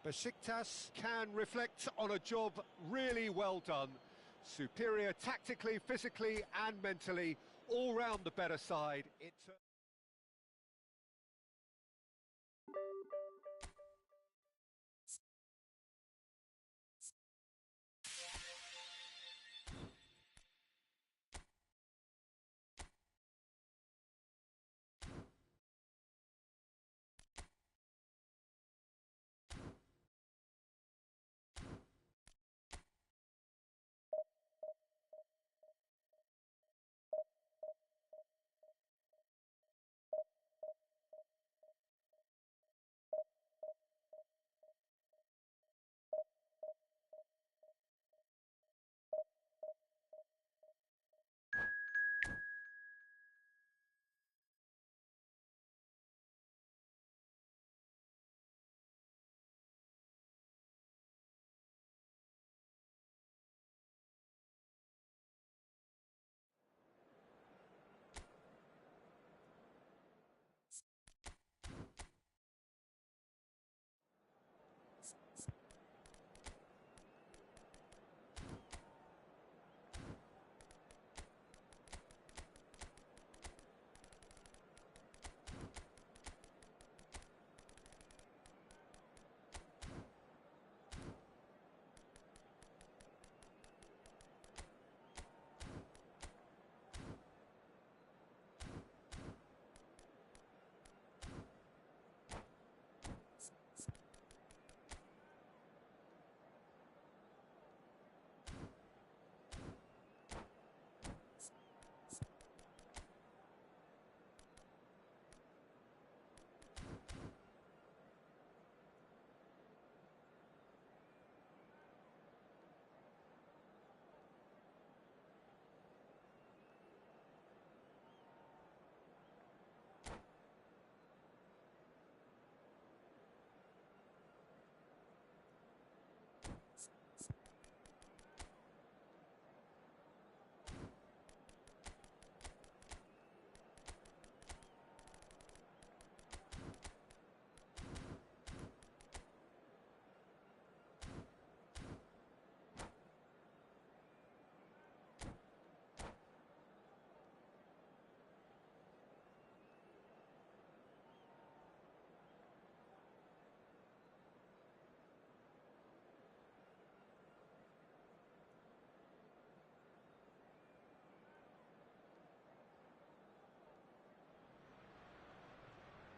Besiktas can reflect on a job really well done. Superior tactically, physically and mentally. All round the better side.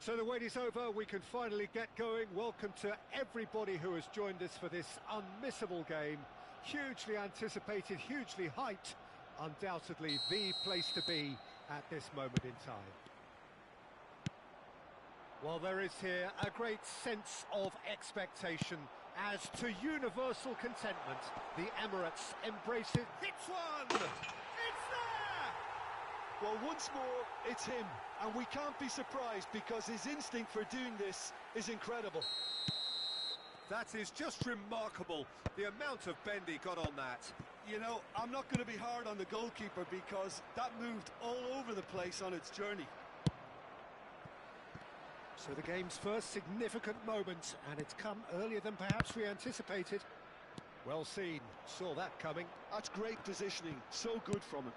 So the wait is over, we can finally get going. Welcome to everybody who has joined us for this unmissable game. Hugely anticipated, hugely hyped. Undoubtedly the place to be at this moment in time. Well, there is here a great sense of expectation as to universal contentment. The Emirates embrace it. Hits one! It's there! Well, once more, it's him, and we can't be surprised because his instinct for doing this is incredible. That is just remarkable, the amount of bend he got on that. You know, I'm not going to be hard on the goalkeeper because that moved all over the place on its journey. So the game's first significant moment, and it's come earlier than perhaps we anticipated. Well seen, saw that coming. That's great positioning, so good from him.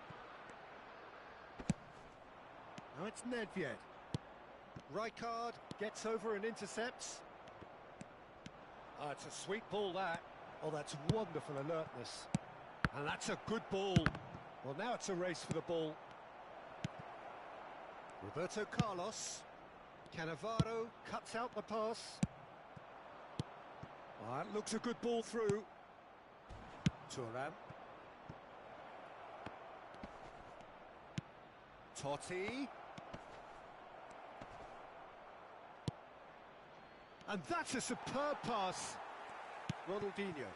Now it's Nedved. Rijkaard gets over and intercepts. Oh, it's a sweet ball, that. Oh, that's wonderful alertness. And that's a good ball. Well, now it's a race for the ball. Roberto Carlos. Cannavaro cuts out the pass. Oh, that looks a good ball through. Thuram. Totti. And that's a superb pass. Ronaldinho.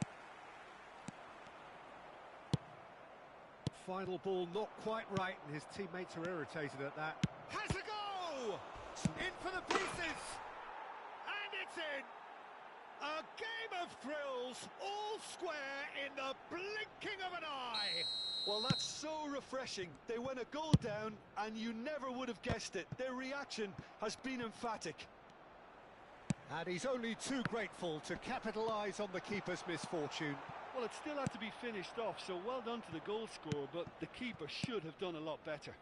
Final ball not quite right, and his teammates are irritated at that. Has a go! In for the pieces! And it's in! A game of thrills, all square in the blinking of an eye! Well, that's so refreshing. They went a goal down, and you never would have guessed it. Their reaction has been emphatic. And he's only too grateful to capitalise on the keeper's misfortune. Well, it still had to be finished off, so well done to the goal scorer, but the keeper should have done a lot better.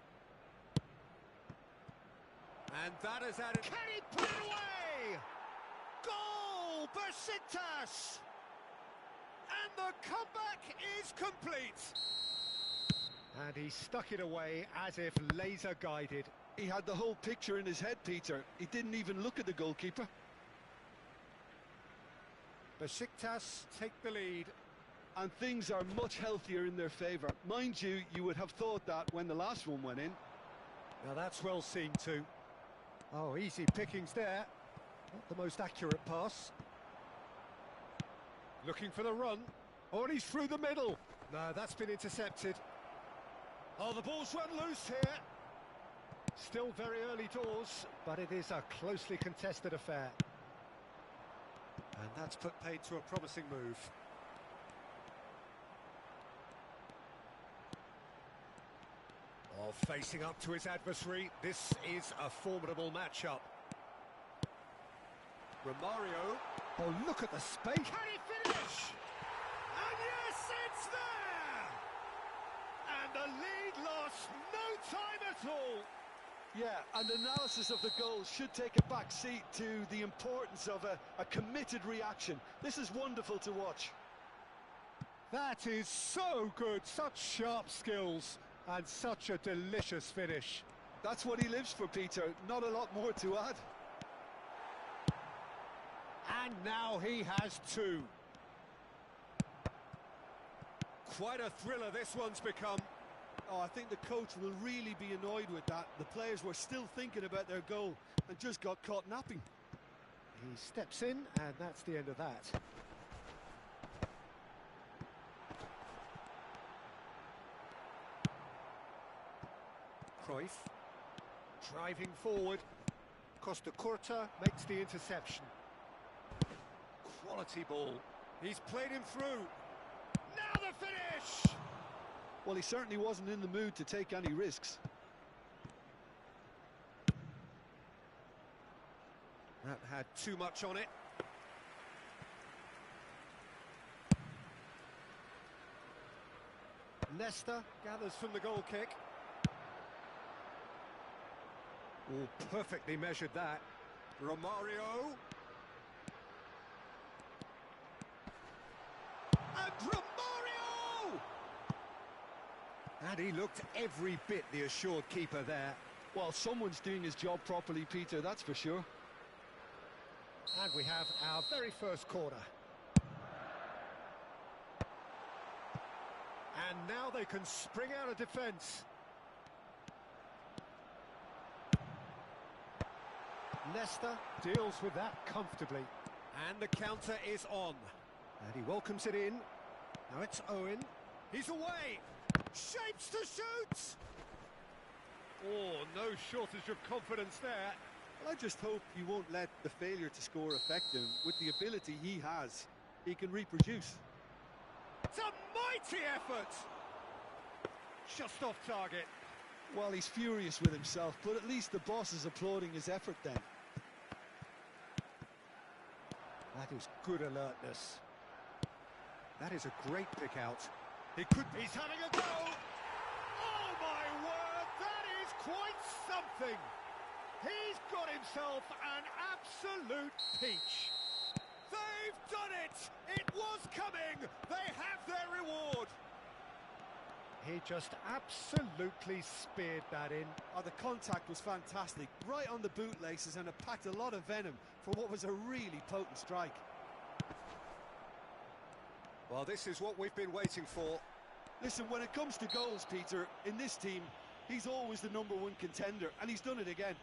And that is added. Can he put it away? Goal! Besiktas! And the comeback is complete. And he stuck it away as if laser guided. He had the whole picture in his head, Peter. He didn't even look at the goalkeeper. Besiktas take the lead. And things are much healthier in their favour. Mind you, you would have thought that when the last one went in. Now that's well seen too. Oh, easy pickings there. Not the most accurate pass. Looking for the run. Oh, and he's through the middle. No, that's been intercepted. Oh, the ball's run loose here. Still very early doors, but it is a closely contested affair. And that's put paid to a promising move. Oh, facing up to his adversary, this is a formidable matchup. Romario. Oh, look at the space. Can he finish? And yes, it's there! And the lead lost no time at all. Yeah, and analysis of the goal should take a back seat to the importance of a committed reaction. This is wonderful to watch. That is so good, such sharp skills. And such a delicious finish. That's what he lives for, Peter. Not a lot more to add. And now he has two. Quite a thriller this one's become. Oh, I think the coach will really be annoyed with that. The players were still thinking about their goal and just got caught napping. He steps in, and that's the end of that. Cruyff, driving forward. Costa Curta makes the interception. Quality ball. He's played him through. Now the finish! Well, he certainly wasn't in the mood to take any risks. That had too much on it. Nesta gathers from the goal kick. Oh, perfectly measured that. Romario. And Romario! And he looked every bit the assured keeper there. Well, someone's doing his job properly, Peter, that's for sure. And we have our very first corner. And now they can spring out of defence. Leicester deals with that comfortably. And the counter is on. And he welcomes it in. Now it's Owen. He's away. Shapes to shoot! Oh, no shortage of confidence there. Well, I just hope he won't let the failure to score affect him. With the ability he has, he can reproduce. It's a mighty effort! Just off target. Well, he's furious with himself, but at least the boss is applauding his effort then. That is good alertness. That is a great pick out. He's having a go! Oh my word, that is quite something! He's got himself an absolute peach. They've done it! It was coming! They have their reward! He just absolutely speared that in. Oh, the contact was fantastic, right on the bootlaces, and it packed a lot of venom for what was a really potent strike. Well, this is what we've been waiting for. Listen, when it comes to goals, Peter, in this team, he's always the #1 contender, and he's done it again.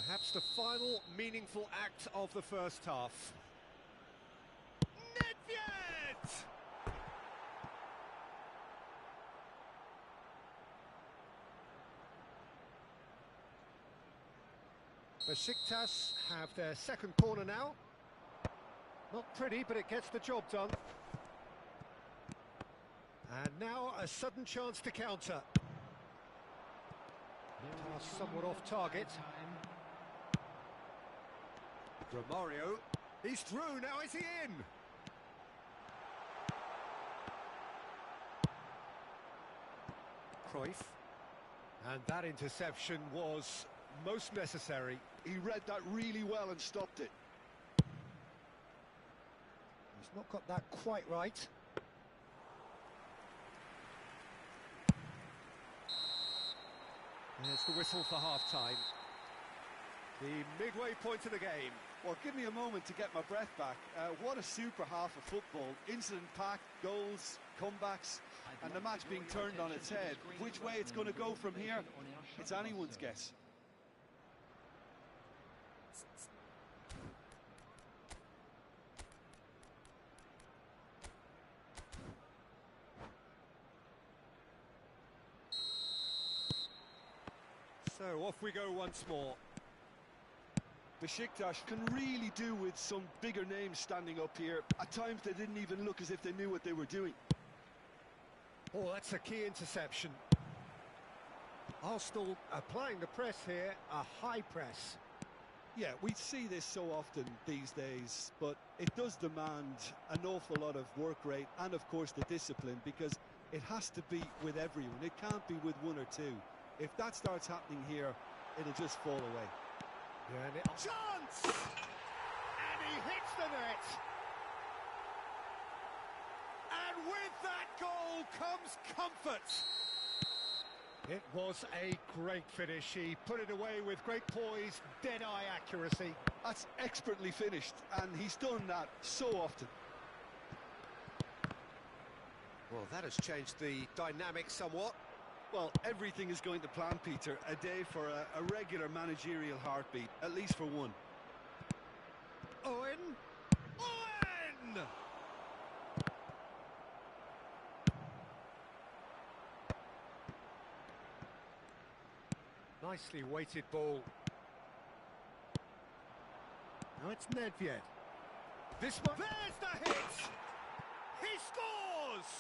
Perhaps the final meaningful act of the first half. Nedved! Besiktas have their second corner now. Not pretty, but it gets the job done. And now a sudden chance to counter. Pass somewhat off target. Romario, he's through, now is he in? Cruyff, and that interception was most necessary. He read that really well and stopped it. He's not got that quite right. There's the whistle for half-time. The midway point of the game. Well, give me a moment to get my breath back. What a super half of football. Incident-packed, goals, comebacks, and the match being turned on its head. Which way it's going to go from here, it's anyone's guess. So off we go once more. Besiktas can really do with some bigger names standing up here. At times they didn't even look as if they knew what they were doing. Oh, that's a key interception. Arsenal applying the press here, a high press. Yeah, we see this so often these days, but it does demand an awful lot of work rate and, of course, the discipline, because it has to be with everyone. It can't be with one or two. If that starts happening here, it'll just fall away. Yeah, and chance! And he hits the net! And with that goal comes comfort! It was a great finish. He put it away with great poise, dead-eye accuracy. That's expertly finished, and he's done that so often. Well, that has changed the dynamic somewhat. Well, everything is going to plan, Peter. A day for a regular managerial heartbeat, at least for one. Owen! Owen! Nicely weighted ball. Now it's Nedved. This one. There's the hit! He scores!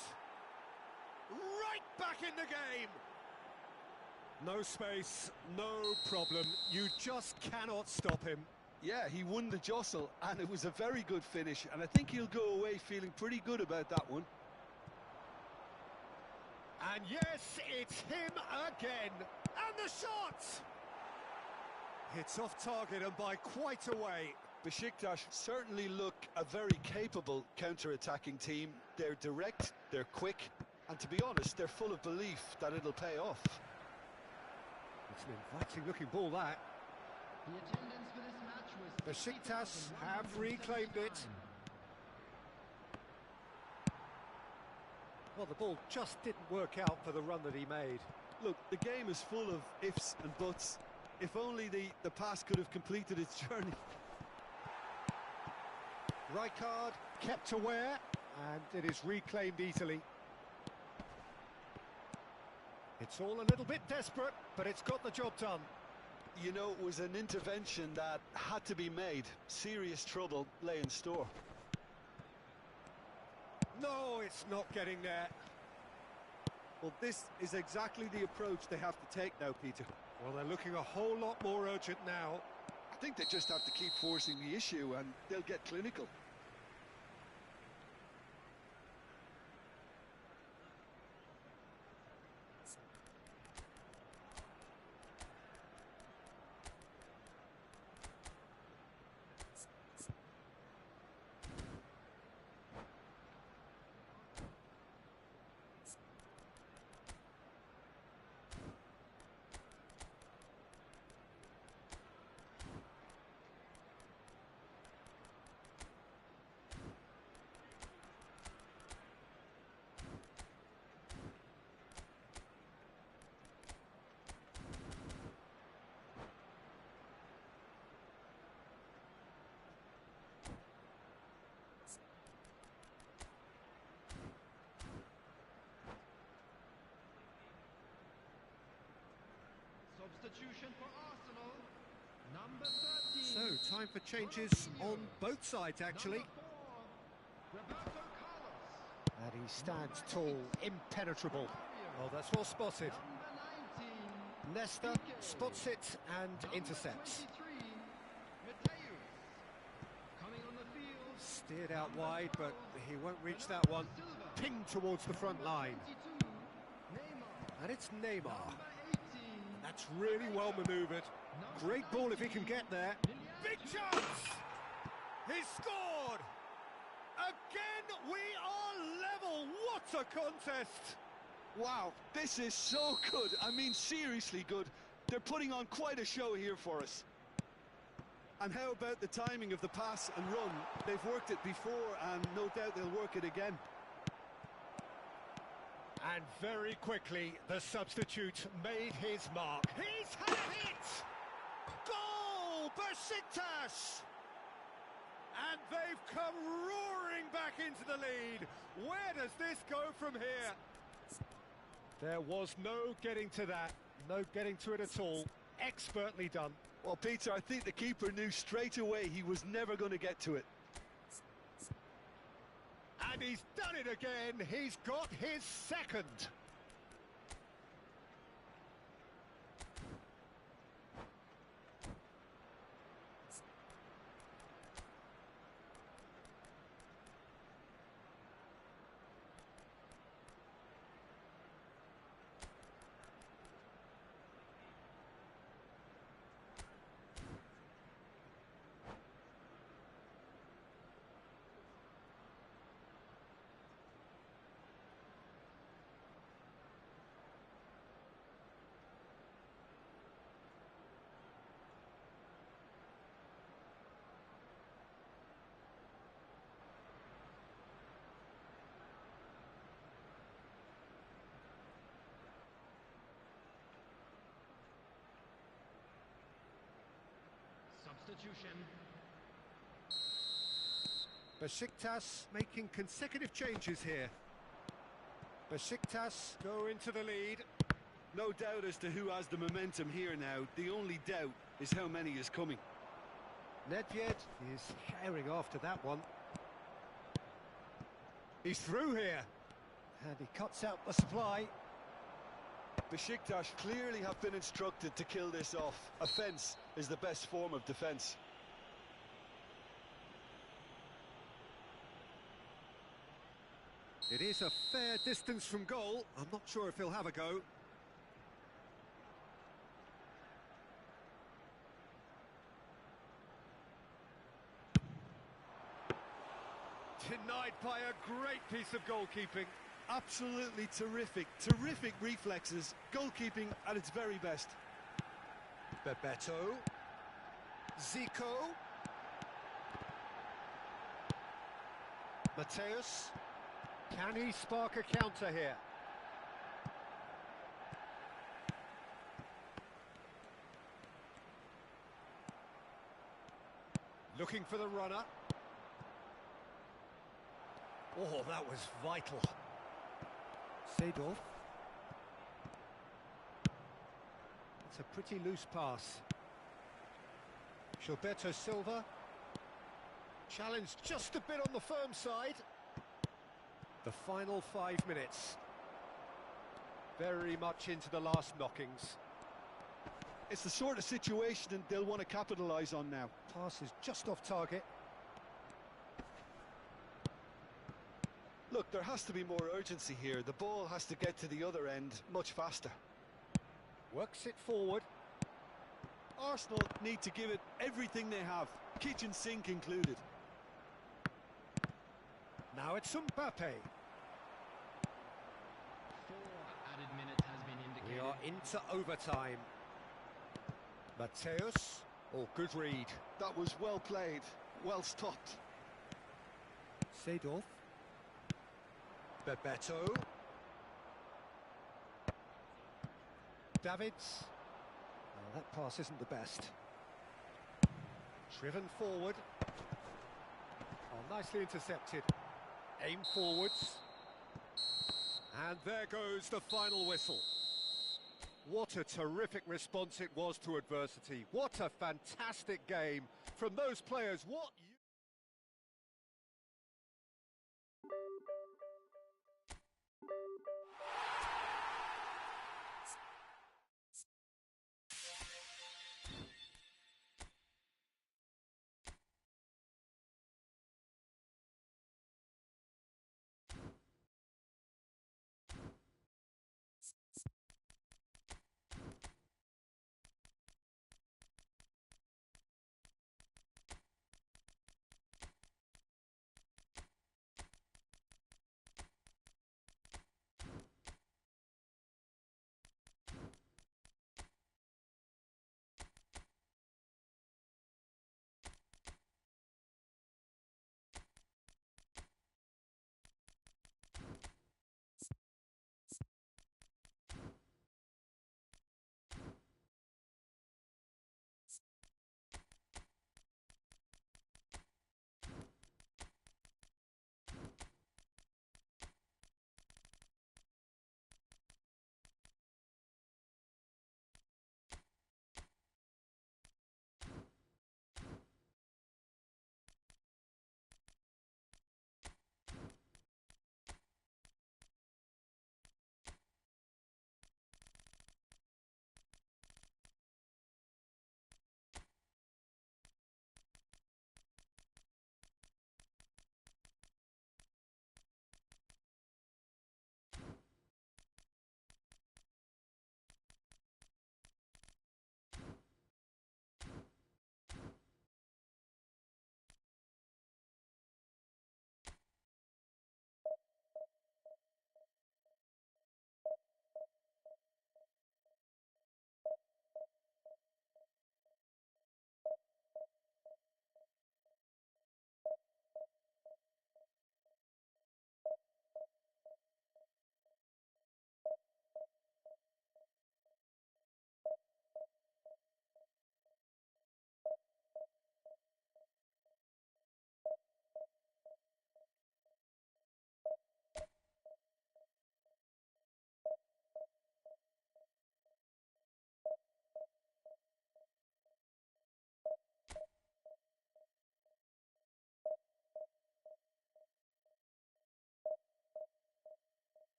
Right back in the game! No space, no problem. You just cannot stop him. Yeah, he won the jostle, and it was a very good finish, and I think he'll go away feeling pretty good about that one. And yes, it's him again. And the shot! It's off target and by quite a way. Besiktas certainly look a very capable counter-attacking team. They're direct, they're quick, And to be honest, they're full of belief that it'll pay off. It's an inviting looking ball, that. The attendance for this match was Besiktas have reclaimed it. Well, the ball just didn't work out for the run that he made. Look, the game is full of ifs and buts. If only the pass could have completed its journey. Rijkaard kept aware, and it is reclaimed easily. It's all a little bit desperate, but it's got the job done. You know, it was an intervention that had to be made. Serious trouble lay in store. No, it's not getting there. Well, this is exactly the approach they have to take now, Peter. Well, they're looking a whole lot more urgent now. I think they just have to keep forcing the issue and they'll get clinical. Substitution for Arsenal, number 13. So, time for changes on both sides, actually. Number 4, Roberto Carlos. And he stands tall, impenetrable. Oh, that's well spotted. Number 19, Nesta spots it and intercepts. 23, Mateus. Coming on the field, Steered out wide, but he won't reach that one. Pinged towards the front line. 22, Neymar. And it's Neymar. Number 18, That's really well manoeuvred. Great ball if he can get there. Big chance! He scored! Again, we are level. What a contest! Wow, this is so good. I mean, seriously good. They're putting on quite a show here for us. And how about the timing of the pass and run? They've worked it before and no doubt they'll work it again. And very quickly, the substitute made his mark. He's had a hit! Goal! Besiktas! And they've come roaring back into the lead. Where does this go from here? There was no getting to that. No getting to it at all. Expertly done. Well, Peter, I think the keeper knew straight away he was never going to get to it. And he's done it again. He's got his second. substitution. Besiktas making consecutive changes here. Besiktas go into the lead. No doubt as to who has the momentum here now. The only doubt is how many is coming. Nedved is sharing after that one. He's through here. And he cuts out the supply. Besiktas clearly have been instructed to kill this off. Offence is the best form of defence. It is a fair distance from goal. I'm not sure if he'll have a go. Denied by a great piece of goalkeeping. Absolutely terrific. Terrific reflexes. Goalkeeping at its very best. Bebeto. Zico. Mateus. Can he spark a counter here? Looking for the runner. Oh, that was vital. Seedorf. It's a pretty loose pass. Gilberto Silva. Challenged just a bit on the firm side. The final 5 minutes. Very much into the last knockings. It's the sort of situation they'll want to capitalise on now. Pass is just off target. Look, there has to be more urgency here. The ball has to get to the other end much faster. Works it forward. Arsenal need to give it everything they have, kitchen sink included. Now it's Mbappe. 4 added minutes has been We indicated. are into overtime. Mateus. Oh, good read. That was well played, well stopped. Seedorf. Bebeto. Davids. Oh, that pass isn't the best. Driven forward. Oh, nicely intercepted. Aim forwards. And there goes the final whistle. What a terrific response it was to adversity. What a fantastic game from those players. What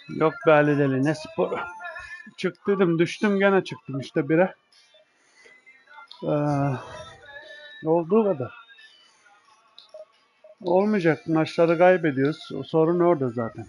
Yok be Ali Deli, ne sporu. Çık dedim, düştüm, gene çıktım işte bire. Olduğu kadar. Olmayacak, maçları kaybediyoruz. O sorun orada zaten.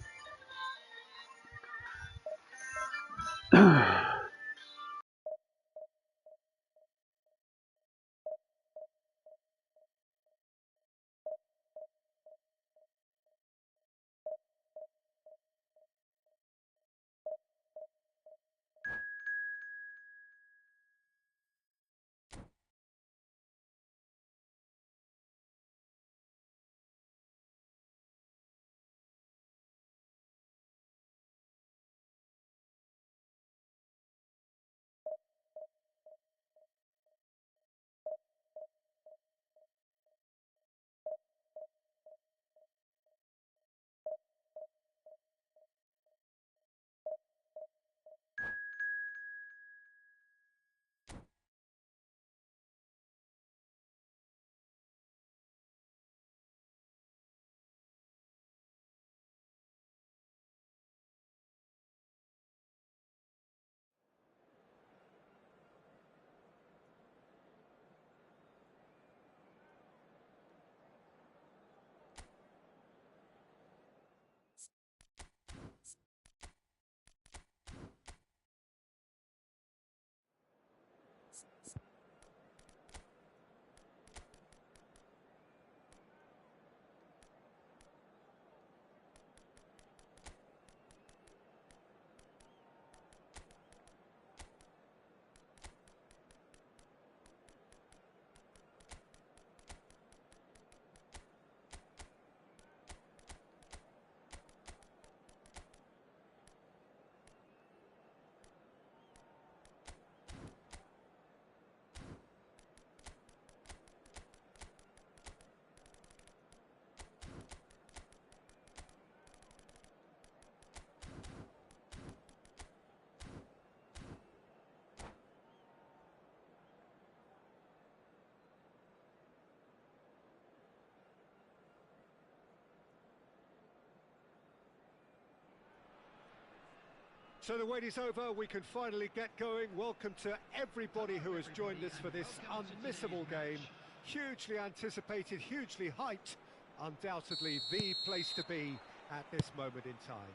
So the wait is over, we can finally get going. Welcome to everybody who has joined us for this unmissable game. Hugely anticipated, hugely hyped. Undoubtedly the place to be at this moment in time.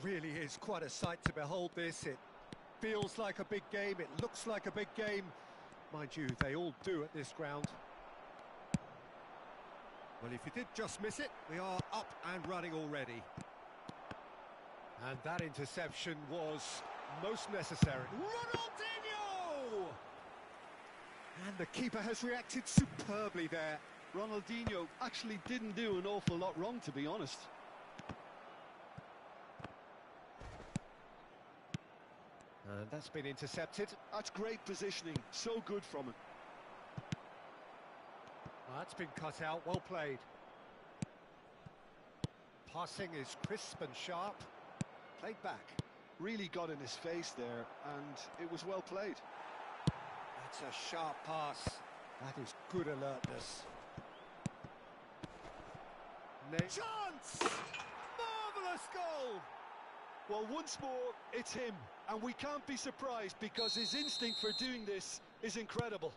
Really is quite a sight to behold this. It feels like a big game, it looks like a big game. Mind you, they all do at this ground. Well, if you did just miss it, we are up and running already. And that interception was most necessary. Ronaldinho! And the keeper has reacted superbly there. Ronaldinho actually didn't do an awful lot wrong, to be honest. And that's been intercepted. That's great positioning, so good from him. Well, that's been cut out, well played. Passing is crisp and sharp. Played back. Really got in his face there, and it was well played. That's a sharp pass. That is good alertness. Chance! Marvellous goal! Well, once more, it's him, and we can't be surprised because his instinct for doing this is incredible.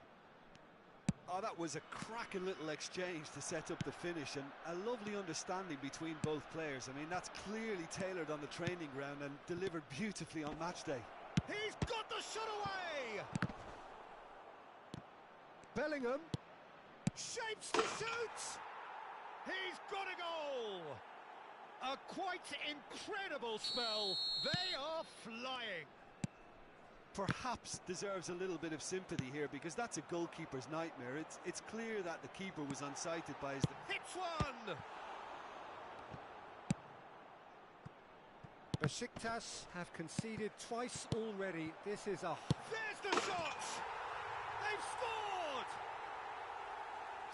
Oh, that was a cracking little exchange to set up the finish, and a lovely understanding between both players. I mean, that's clearly tailored on the training ground and delivered beautifully on match day. He's got the shot away! Bellingham shapes to shoot! He's got a goal! A quite incredible spell. They are flying. Perhaps deserves a little bit of sympathy here because that's a goalkeeper's nightmare. It's clear that the keeper was unsighted by his... Hits one! Besiktas have conceded twice already. This is a... There's the shot! They've scored!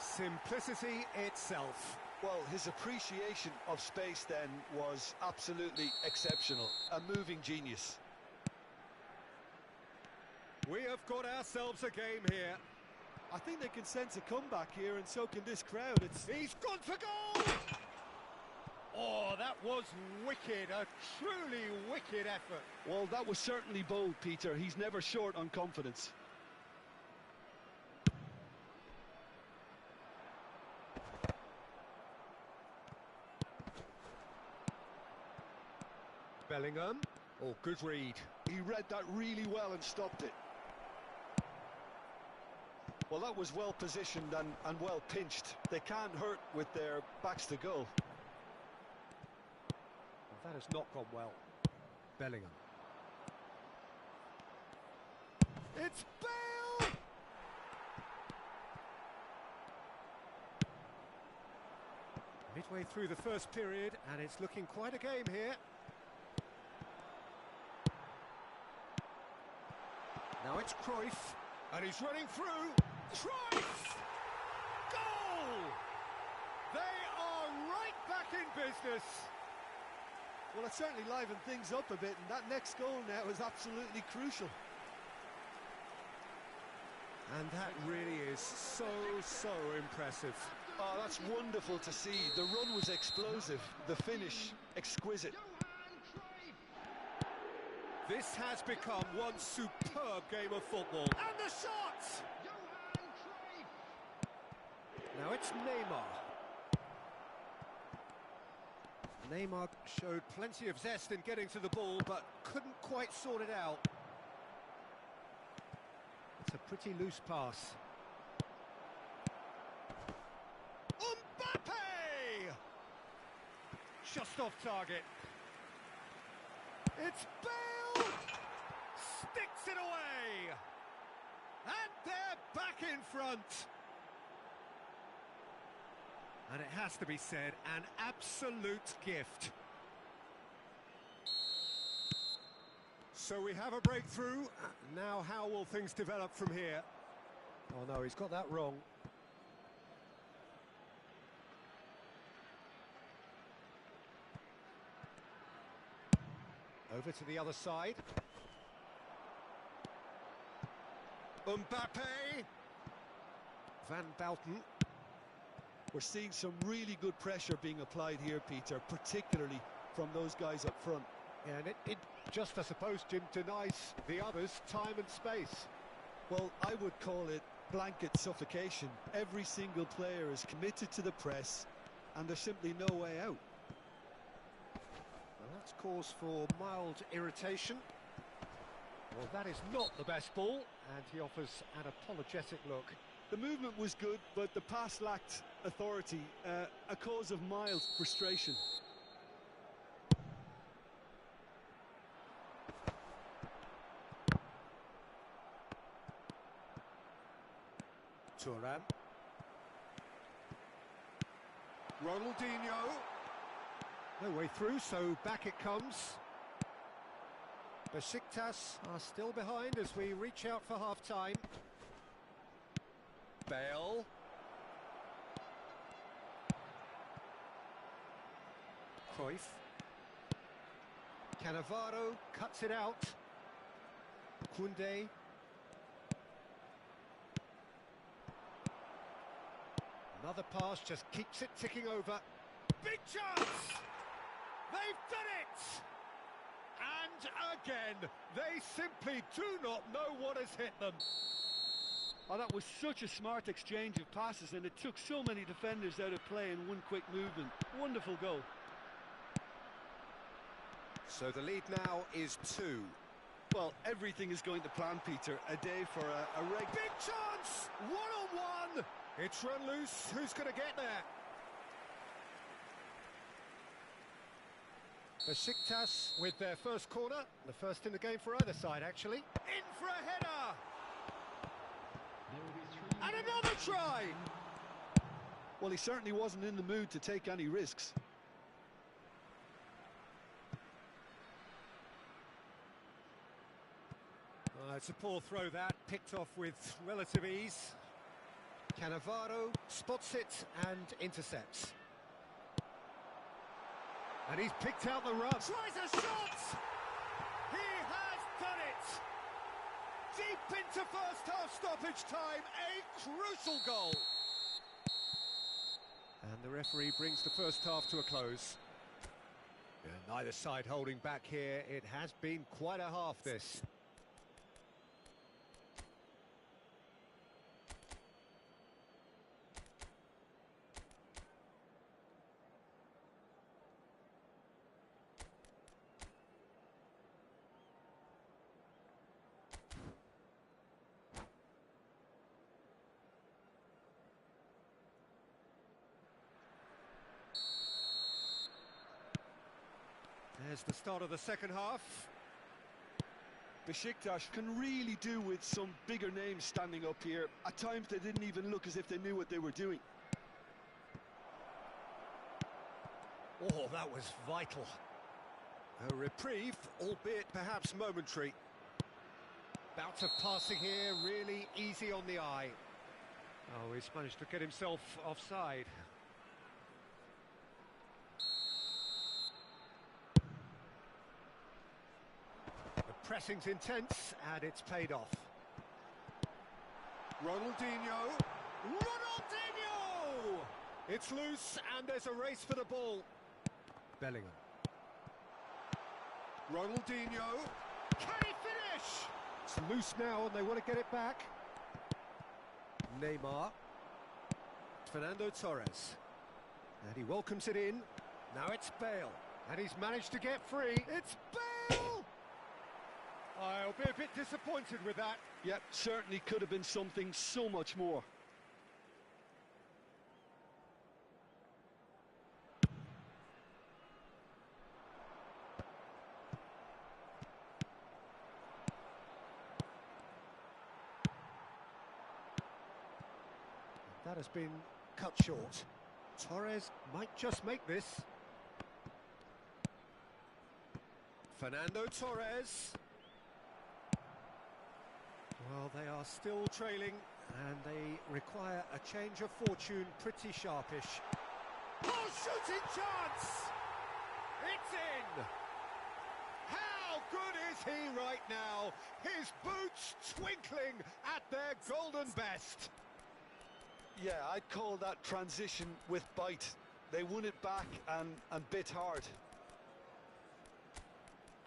Simplicity itself. Well, his appreciation of space then was absolutely exceptional. A moving genius. We have got ourselves a game here. I think they can sense a comeback here, and so can this crowd. He's gone for goal! Oh, that was wicked, a truly wicked effort. Well, that was certainly bold, Peter. He's never short on confidence. Bellingham. Oh, good read. He read that really well and stopped it. Well, that was well positioned and well pinched. They can't hurt with their backs to goal. Well, that has not gone well. Bellingham. It's Bale! Midway through the first period, and it's looking quite a game here. Now it's Cruyff, and he's running through. Cruyff! Goal! They are right back in business. Well, it certainly livened things up a bit, and that next goal now is absolutely crucial. And that really is so impressive. Oh, that's wonderful to see. The run was explosive, the finish exquisite. This has become one superb game of football. And the shot! Now it's Neymar. Neymar showed plenty of zest in getting to the ball, but couldn't quite sort it out. It's a pretty loose pass. Mbappe! Just off target. It's Bale! Sticks it away! And they're back in front! And it has to be said, an absolute gift. So we have a breakthrough. Now how will things develop from here? Oh no, he's got that wrong. Over to the other side. Mbappe! Van Belten. We're seeing some really good pressure being applied here, Peter, particularly from those guys up front. Yeah, and it just, I suppose, Jim, denies the others time and space. Well, I would call it blanket suffocation. Every single player is committed to the press, and there's simply no way out. Well, that's cause for mild irritation. Well, that is not the best ball, and he offers an apologetic look. The movement was good, but the pass lacked authority, a cause of mild frustration. Thuram. Ronaldinho. No way through, so back it comes. Besiktas are still behind as we reach out for half-time. Bale. Cruyff. Cannavaro cuts it out. Koundé. Another pass just keeps it ticking over. Big chance! They've done it! And again, they simply do not know what has hit them. Oh, that was such a smart exchange of passes, and it took so many defenders out of play in one quick movement. Wonderful goal. So the lead now is 2. Well, everything is going to plan, Peter. A day for a Big chance! One-on-one! It's run loose. Who's going to get there? Besiktas with their first corner. The first in the game for either side, actually. In for a header! And another try! Well, he certainly wasn't in the mood to take any risks. It's a poor throw that, picked off with relative ease. Cannavaro spots it and intercepts. And he's picked out the run. Tries a shot! He has done it! Deep into first half stoppage time, a crucial goal! And the referee brings the first half to a close. Neither side holding back here. It has been quite a half, this. There's the start of the second half. Besiktas can really do with some bigger names standing up here. At times they didn't even look as if they knew what they were doing. Oh, that was vital. A reprieve, albeit perhaps momentary. Bout of passing here, really easy on the eye. Oh, he's managed to get himself offside. The pressing's intense, and it's paid off. Ronaldinho! Ronaldinho! It's loose, and there's a race for the ball. Bellingham. Ronaldinho! Can he finish? It's loose now, and they want to get it back. Neymar. Fernando Torres. And he welcomes it in. Now it's Bale. And he's managed to get free. It's Bale! I'll be a bit disappointed with that. Yep, certainly could have been something so much more. That has been cut short. Torres might just make this. Fernando Torres. Well, they are still trailing, and they require a change of fortune pretty sharpish. Oh, shooting chance! It's in! How good is he right now? His boots twinkling at their golden best. Yeah, I'd call that transition with bite. They won it back and bit hard.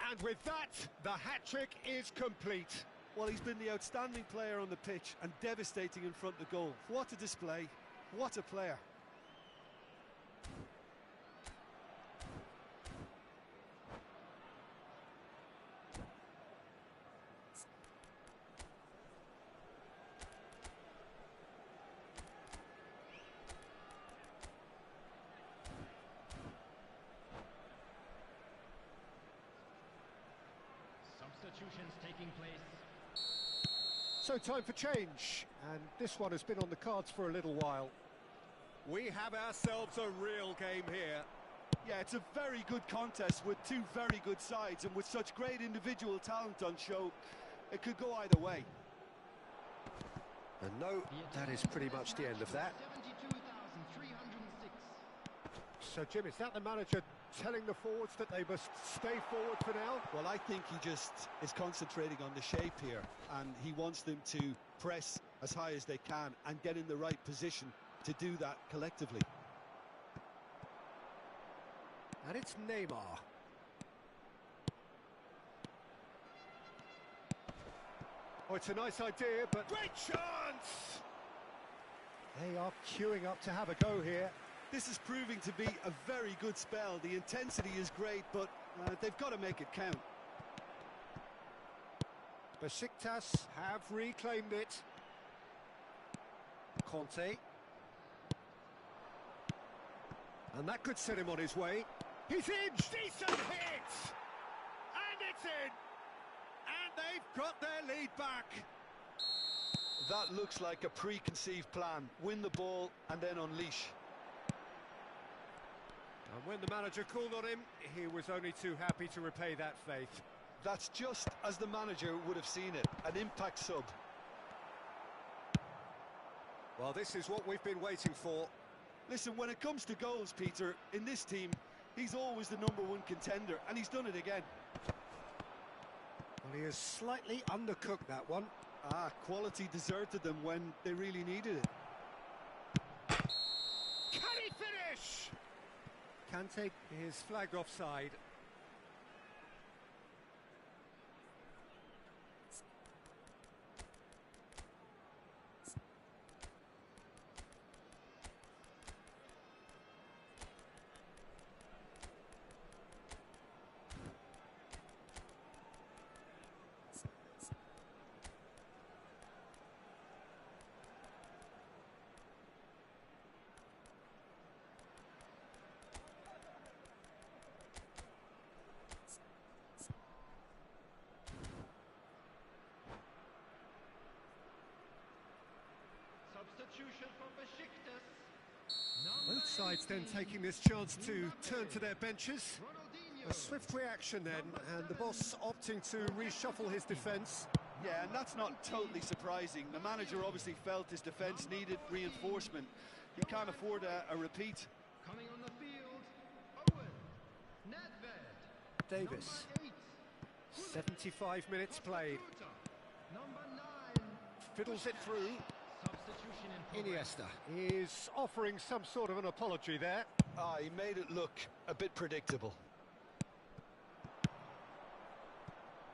And with that, the hat-trick is complete. Well, he's been the outstanding player on the pitch and devastating in front of the goal. What a display. What a player. Substitutions taking place. So time for change, and this one has been on the cards for a little while. We have ourselves a real game here. Yeah, it's a very good contest with two very good sides, and with such great individual talent on show, it could go either way. And no, that is pretty much the end of that. 72,306. So Jim, is that the manager telling the forwards that they must stay forward for now? Well, I think he just is concentrating on the shape here, and he wants them to press as high as they can and get in the right position to do that collectively. And it's Neymar. Oh, it's a nice idea, but great chance! They are queuing up to have a go here. This is proving to be a very good spell. The intensity is great, but they've got to make it count. Besiktas have reclaimed it. Conte. And that could set him on his way. He's in! Decent hit! And it's in! And they've got their lead back. That looks like a preconceived plan. Win the ball and then unleash. And when the manager called on him, he was only too happy to repay that faith. That's just as the manager would have seen it, an impact sub. Well, this is what we've been waiting for. Listen, when it comes to goals, Peter, in this team, he's always the #1 contender, and he's done it again. Well, he has slightly undercooked that one. Quality deserted them when they really needed it. Can he finish? Kante is flagged offside. Substitution for Besiktas. Both sides then taking this chance to turn to their benches. Ronaldinho. A swift reaction then, and the boss opting to reshuffle his defence. Yeah, and that's not totally surprising. The manager obviously felt his defence needed reinforcement. He can't afford a repeat. Coming on the field, Owen. Nedved. Davis. Number 8. 75 minutes played. Number 9. Fiddles it through. Substitution in progress. Iniesta is offering some sort of an apology there. Ah, he made it look a bit predictable.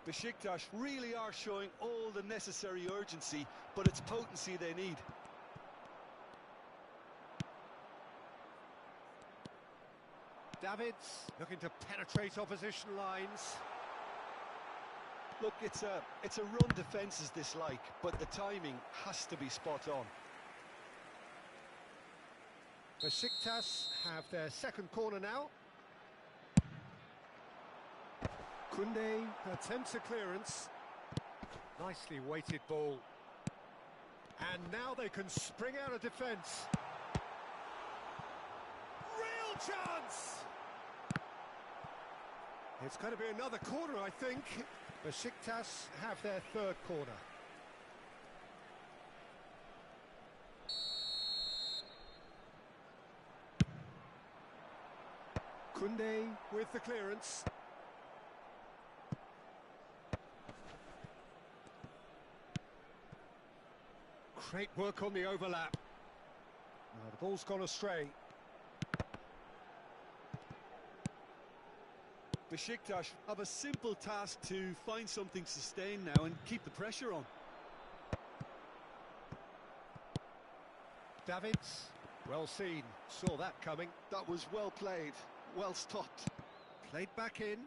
Besiktas really are showing all the necessary urgency, but it's potency they need. Davids looking to penetrate opposition lines. Look, it's a run defence is dislike, but the timing has to be spot on. Besiktas have their second corner now. Kunde attempts a clearance. Nicely weighted ball. And now they can spring out of defence. Real chance! It's going to be another corner, I think. Besiktas have their third corner. Kunde with the clearance. Great work on the overlap. Now the ball's gone astray. Besiktas have a simple task to find something sustained now and keep the pressure on. Davids, well seen, saw that coming. That was well played, well stopped. Played back in,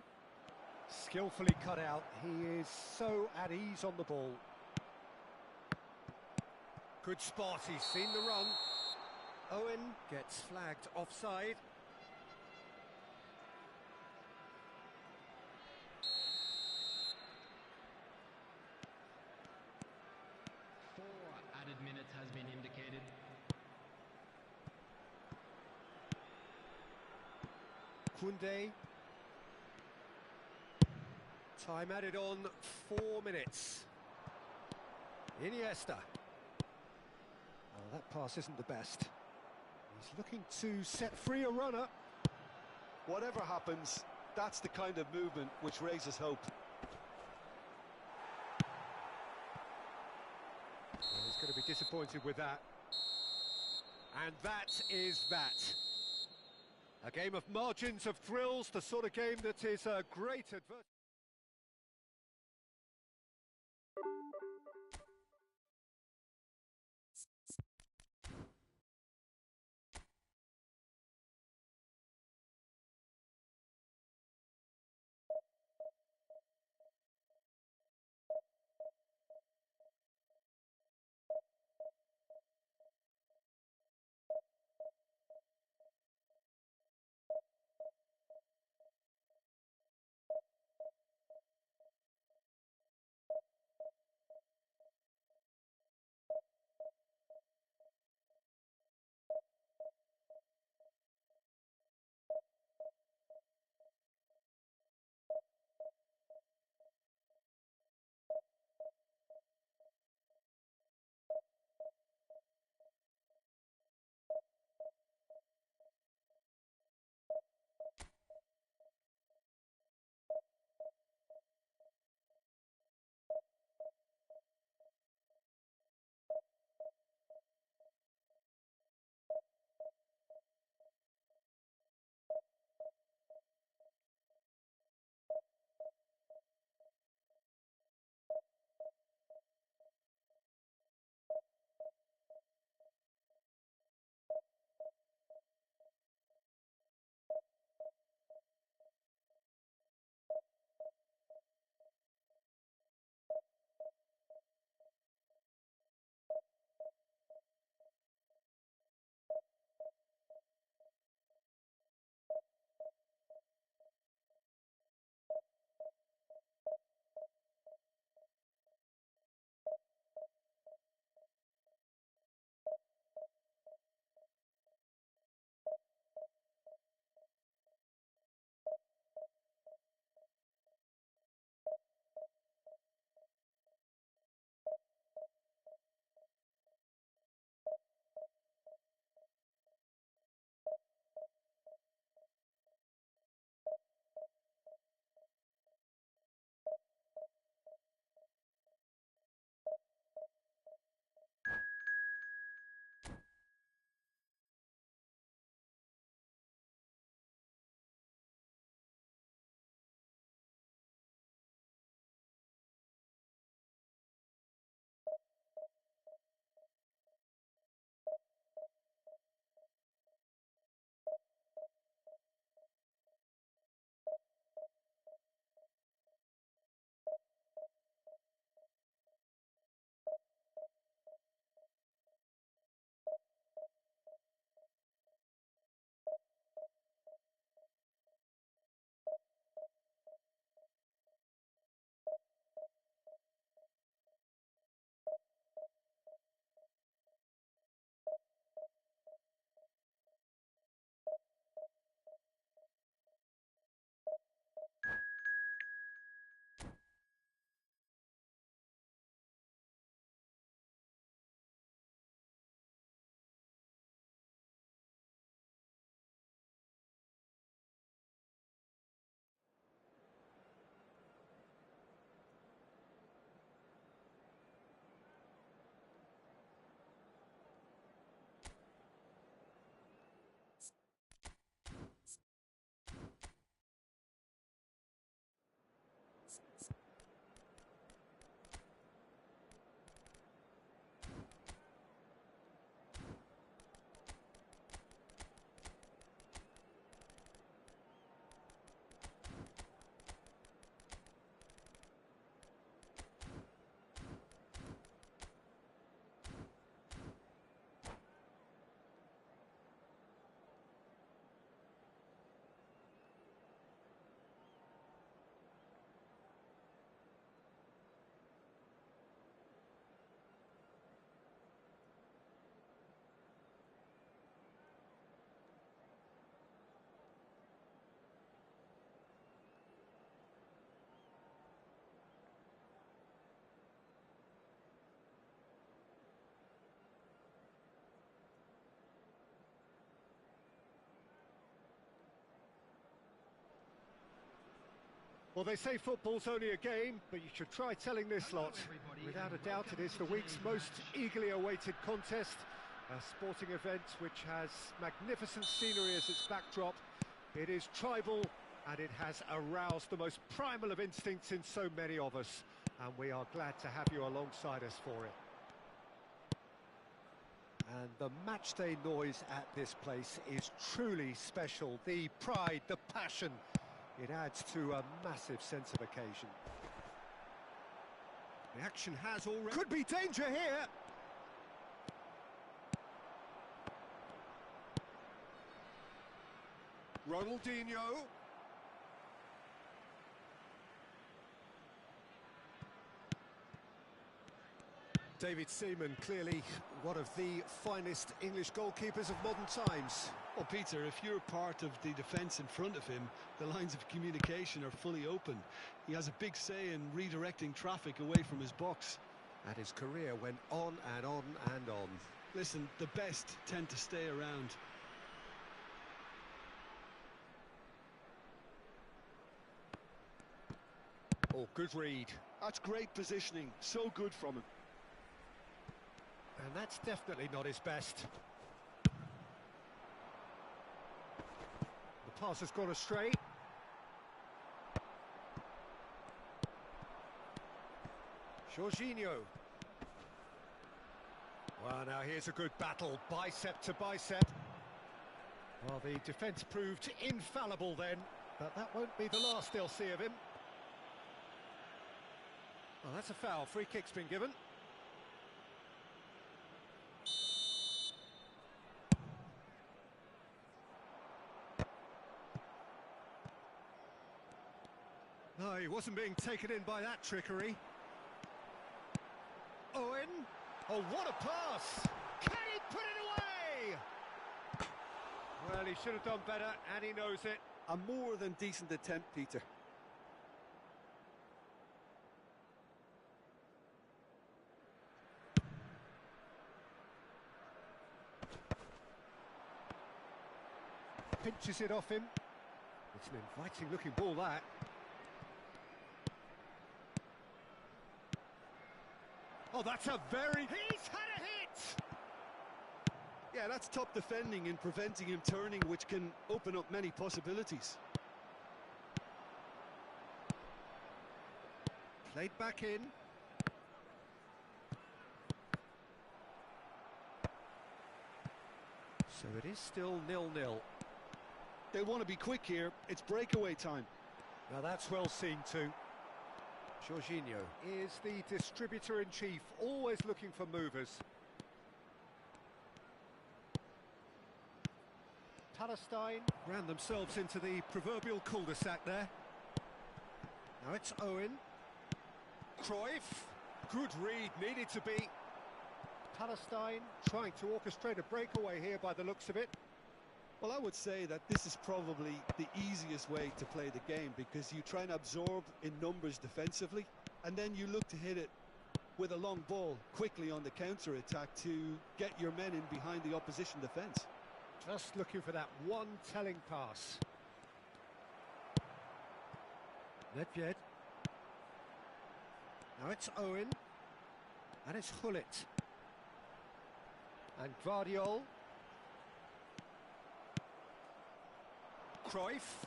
skillfully cut out. He is so at ease on the ball. Good spot, he's seen the run. Owen gets flagged offside. Added minutes has been indicated. Kunde. Time added on 4 minutes. Iniesta. Oh, that pass isn't the best. He's looking to set free a runner. Whatever happens, that's the kind of movement which raises hope. Well, he's going to be disappointed with that. And that is that. A game of margins, of thrills, the sort of game that is a great advertisement. Well, they say football's only a game, but you should try telling this lot. Without a doubt, it is the week's most eagerly awaited contest, a sporting event which has magnificent scenery as its backdrop. It is tribal, and it has aroused the most primal of instincts in so many of us, and we are glad to have you alongside us for it. And the matchday noise at this place is truly special. The pride, the passion. It adds to a massive sense of occasion. The action has already... Could be danger here! Ronaldinho. David Seaman, clearly one of the finest English goalkeepers of modern times. Well, Peter, if you're part of the defence in front of him, the lines of communication are fully open. He has a big say in redirecting traffic away from his box. And his career went on and on and on. Listen, the best tend to stay around. Oh, good read. That's great positioning, so good from him. And that's definitely not his best. The pass has gone astray. Jorginho. Well, now here's a good battle, bicep to bicep. Well, the defence proved infallible then, but that won't be the last they'll see of him. Well, that's a foul. Free kick's been given. No, he wasn't being taken in by that trickery. Owen. Oh, what a pass! Can he put it away? Well, he should have done better, and he knows it. A more than decent attempt, Peter. Pinches it off him. It's an inviting looking ball, that. Oh, that's a very... He's had a hit! Yeah, that's top defending and preventing him turning, which can open up many possibilities. Played back in. So it is still 0-0. They want to be quick here. It's breakaway time. Now that's well seen too. Jorginho is the distributor-in-chief, always looking for movers. Palestine ran themselves into the proverbial cul-de-sac there. Now it's Owen. Cruyff. Good read, needed to be. Palestine trying to orchestrate a breakaway here by the looks of it. Well, I would say that this is probably the easiest way to play the game, because you try and absorb in numbers defensively, and then you look to hit it with a long ball quickly on the counter-attack to get your men in behind the opposition defence. Just looking for that one telling pass. Nedved. Now it's Owen. And it's Hullet. And Gvardiol. Cruyff.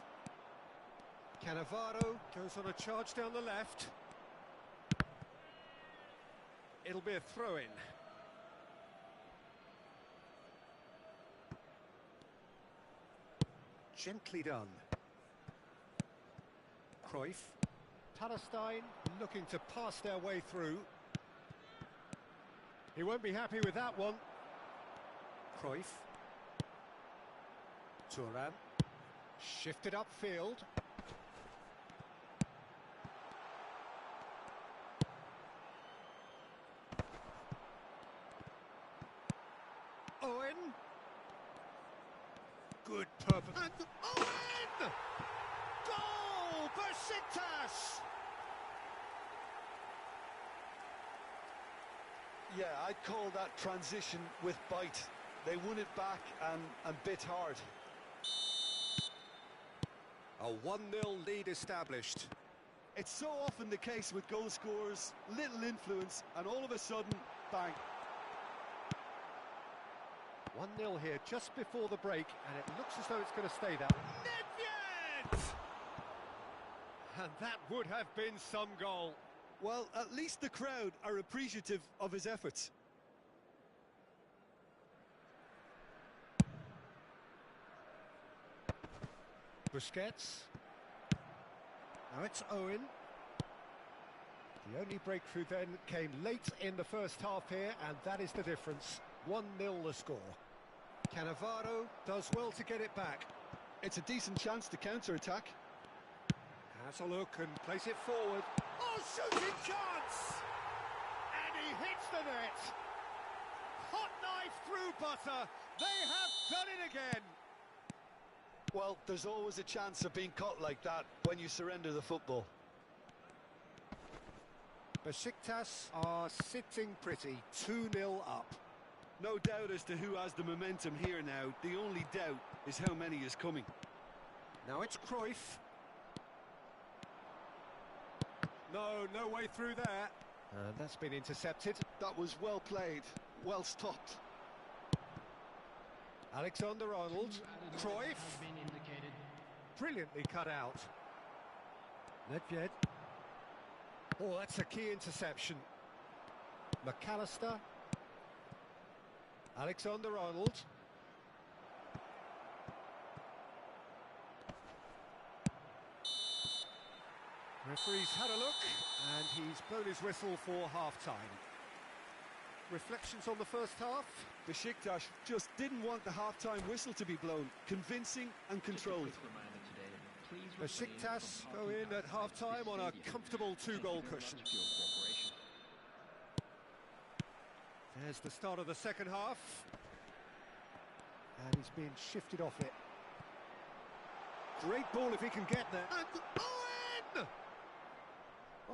Cannavaro goes on a charge down the left. It'll be a throw-in. Gently done. Cruyff. Palestine looking to pass their way through. He won't be happy with that one. Cruyff. Thuram. Shifted upfield. Owen. Good purpose. And Owen! Goal! Besiktas! Yeah, I'd call that transition with bite. They won it back and bit hard. A 1-0 lead established. It's so often the case with goal scorers, little influence, and all of a sudden, bang. 1-0 here just before the break, and it looks as though it's going to stay that way. Nedved! And that would have been some goal. Well, at least the crowd are appreciative of his efforts. Busquets. Now it's Owen. The only breakthrough then came late in the first half here, and that is the difference. 1-0 the score. Cannavaro does well to get it back. It's a decent chance to counter-attack. Has a look and plays it forward. Oh, shooting chance! And he hits the net. Hot knife through butter. They have done it again. Well, there's always a chance of being caught like that when you surrender the football. Besiktas are sitting pretty, 2-0 up. No doubt as to who has the momentum here now. The only doubt is how many is coming. Now it's Cruyff. No way through there. And that's been intercepted. That was well played, well stopped. Alexander-Arnold. Cruyff. Brilliantly cut out. Nedved. Oh, that's a key interception. McAllister. Alexander-Arnold. Referee's had a look, and he's blown his whistle for half-time. Reflections on the first half? Besiktas just didn't want the half-time whistle to be blown. Convincing and controlled. Besiktas go in at half-time on a comfortable 2-goal cushion. There's the start of the second half. And he's being shifted off it. Great ball if he can get there. And Owen!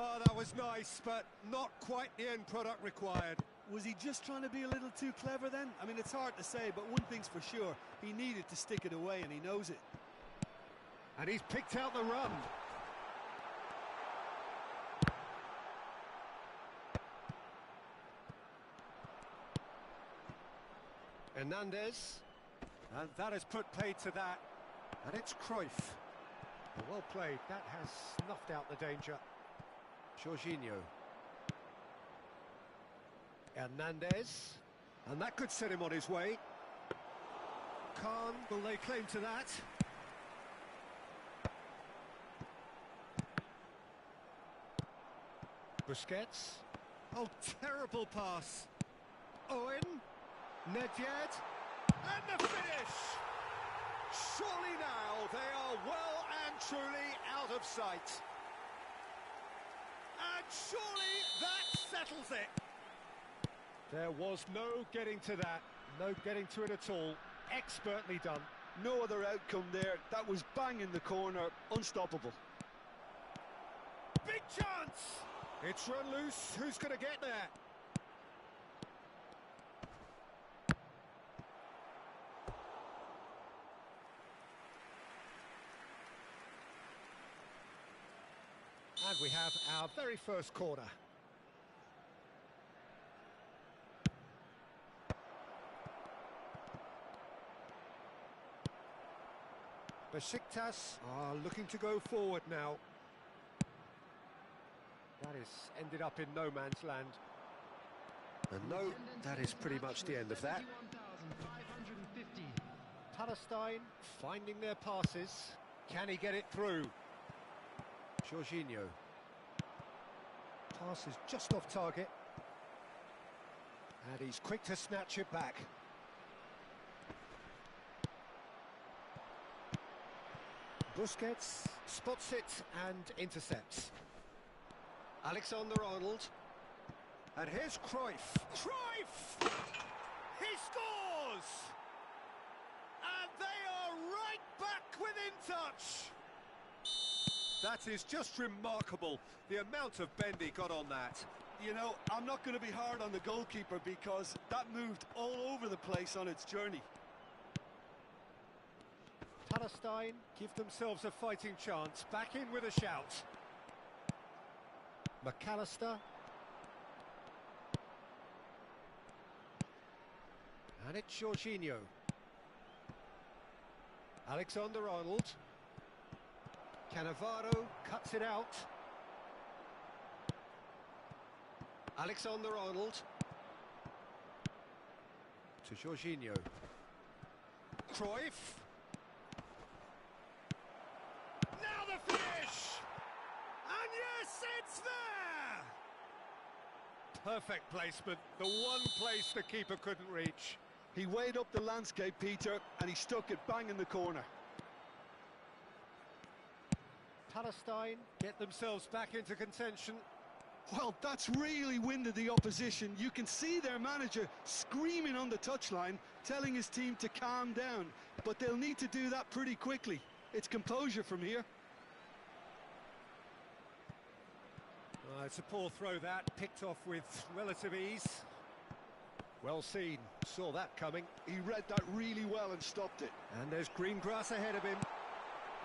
Oh, that was nice, but not quite the end product required. Was he just trying to be a little too clever then? I mean, it's hard to say, but one thing's for sure. He needed to stick it away, and he knows it. And he's picked out the run. Hernandez. And that has put paid to that. And it's Cruyff. Well played. That has snuffed out the danger. Jorginho. Hernandez. And that could set him on his way. Khan will lay claim to that. Busquets. Oh, terrible pass. Owen. Nedved. And the finish! Surely now they are well and truly out of sight. And surely that settles it. There was no getting to that. No getting to it at all. Expertly done. No other outcome there. That was bang in the corner. Unstoppable. Big chance! It's run loose. Who's going to get there? And we have our very first corner. Besiktas are looking to go forward now. That has ended up in no man's land. And no, that is pretty much the end of that. 71,550. Palestine finding their passes. Can he get it through? Jorginho. Pass is just off target. And he's quick to snatch it back. Busquets spots it and intercepts. Alexander-Arnold. And here's Cruyff. Cruyff! He scores! And they are right back within touch. That is just remarkable, the amount of bend he got on that. You know, I'm not going to be hard on the goalkeeper because that moved all over the place on its journey. Palestine give themselves a fighting chance, back in with a shout. McAllister. And it's Jorginho. Alexander-Arnold. Cannavaro cuts it out. Alexander-Arnold. To Jorginho. Cruyff. Now the finish! And yes, it's there! Perfect placement, the one place the keeper couldn't reach. He weighed up the landscape, Peter, and he stuck it bang in the corner. Palestine get themselves back into contention. Well, that's really winded the opposition. You can see their manager screaming on the touchline, telling his team to calm down. But they'll need to do that pretty quickly. It's composure from here. It's a poor throw that, picked off with relative ease. Well seen, saw that coming. He read that really well and stopped it. And there's green grass ahead of him.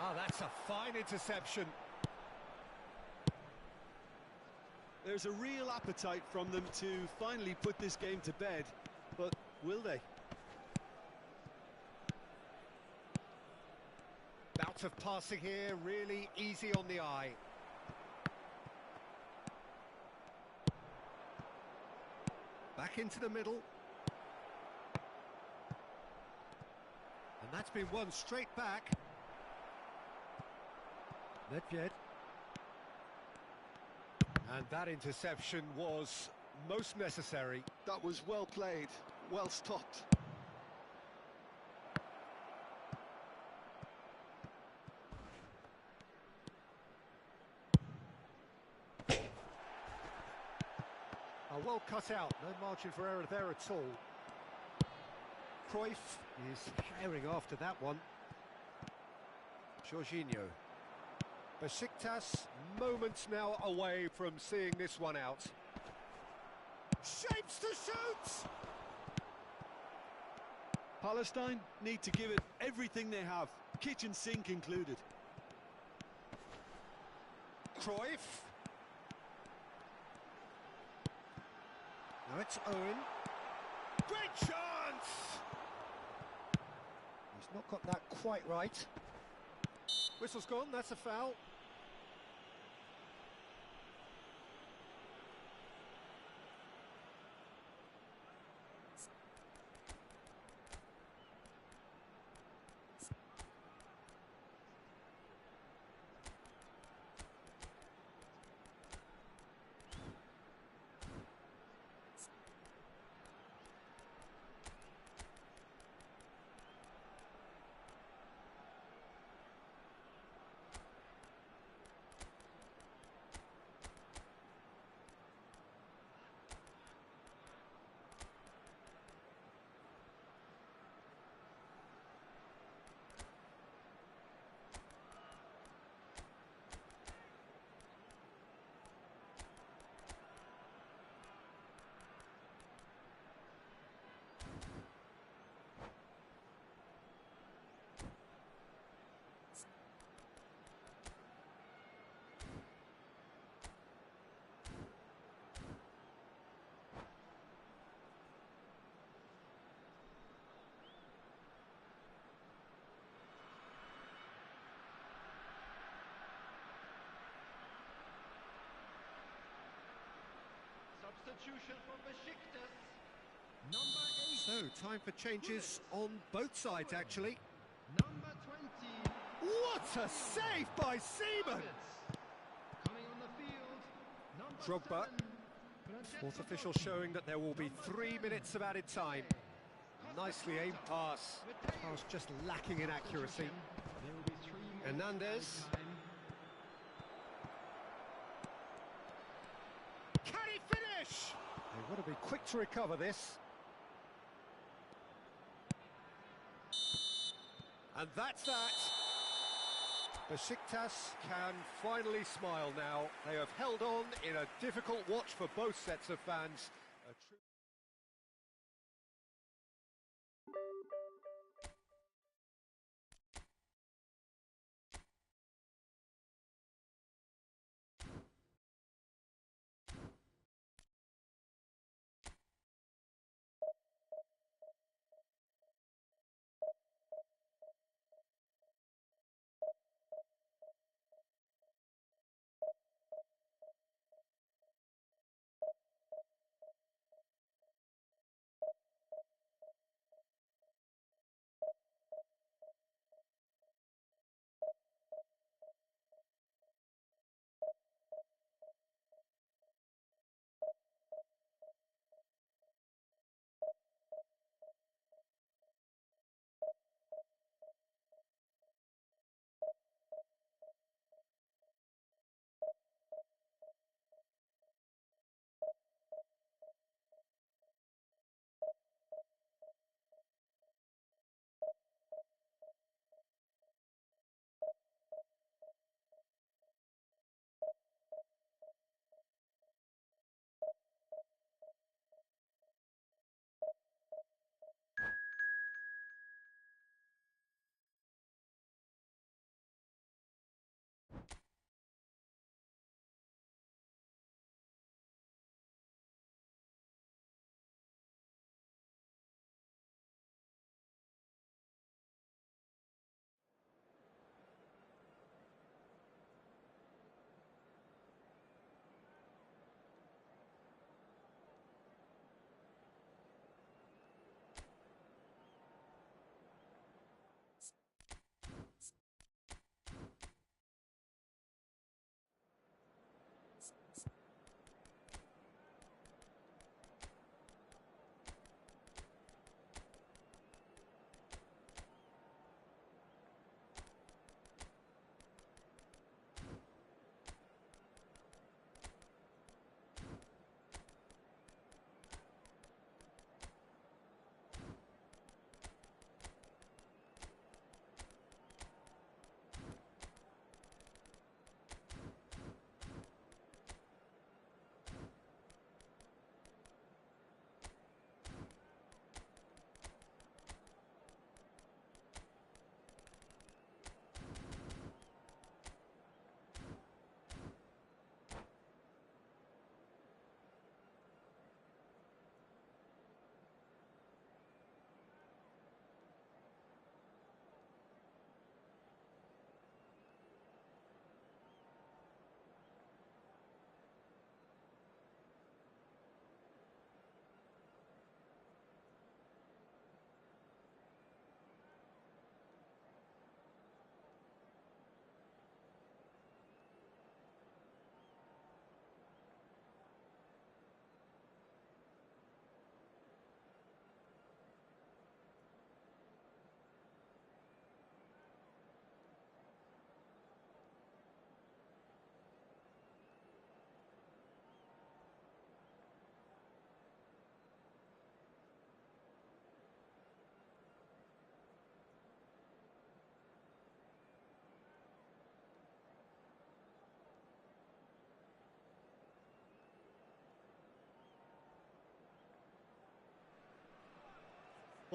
Ah, that's a fine interception. There's a real appetite from them to finally put this game to bed, but will they? Bout of passing here, really easy on the eye. Back into the middle. And that's been won straight back. Nedved. And that interception was most necessary. That was well played, well stopped. Well cut out, no margin for error there at all. Cruyff is herring after that one. Jorginho. Besiktas moments now away from seeing this one out. Shapes to shoot! Palestine need to give it everything they have, kitchen sink included. Cruyff. Now it's Owen. Great chance! He's not got that quite right. Whistle's gone, that's a foul. substitution for Besiktas. Number 8. So, time for changes on both sides, actually. Number 20. What a save by Seaman! Coming on the field, number Drogba. 7. Fourth official showing that there will be 3 minutes of added time. Nicely aimed pass. Pass just lacking in accuracy. There will be 3 minutes Hernandez. added time. Can he finish? They've got to be quick to recover this. And that's that. Besiktas can finally smile now. They have held on in a difficult watch for both sets of fans. A true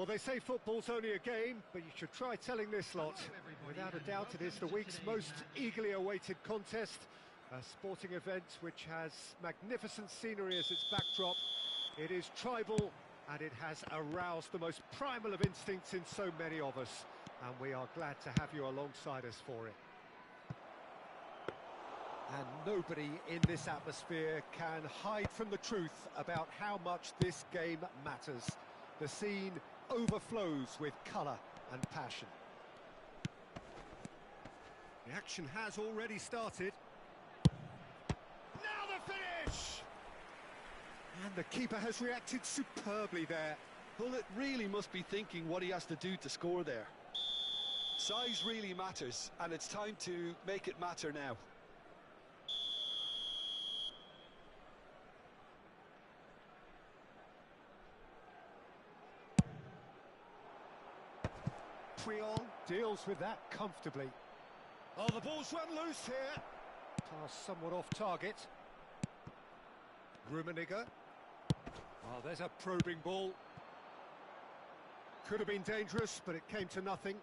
Well, they say football's only a game, but you should try telling this lot. Without a doubt, it is the week's most eagerly awaited contest. A sporting event which has magnificent scenery as its backdrop. It is tribal, and it has aroused the most primal of instincts in so many of us. And we are glad to have you alongside us for it. And nobody in this atmosphere can hide from the truth about how much this game matters. The scene overflows with colour and passion. The action has already started. Now the finish! And the keeper has reacted superbly there. Well, it really must be thinking what he has to do to score there. Size really matters, and it's time to make it matter now. Puyol deals with that comfortably. Oh, the ball's run loose here. Pass somewhat off target. Rummenigge. Oh, there's a probing ball. Could have been dangerous, but it came to nothing.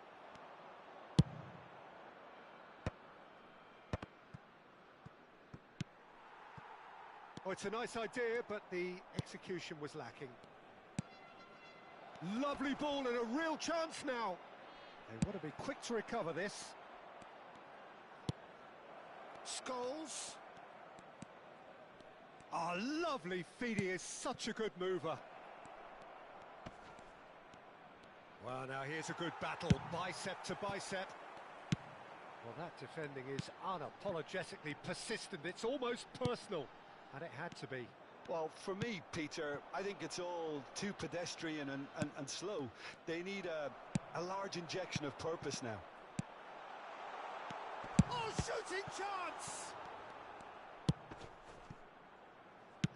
Oh, it's a nice idea, but the execution was lacking. Lovely ball and a real chance now. They want to be quick to recover this. Scholes. Oh, lovely feed. He is such a good mover. Well, now here's a good battle, bicep to bicep. Well, that defending is unapologetically persistent. It's almost personal, and it had to be. Well, for me, Peter, I think it's all too pedestrian and slow. They need a large injection of purpose now. Oh, shooting chance!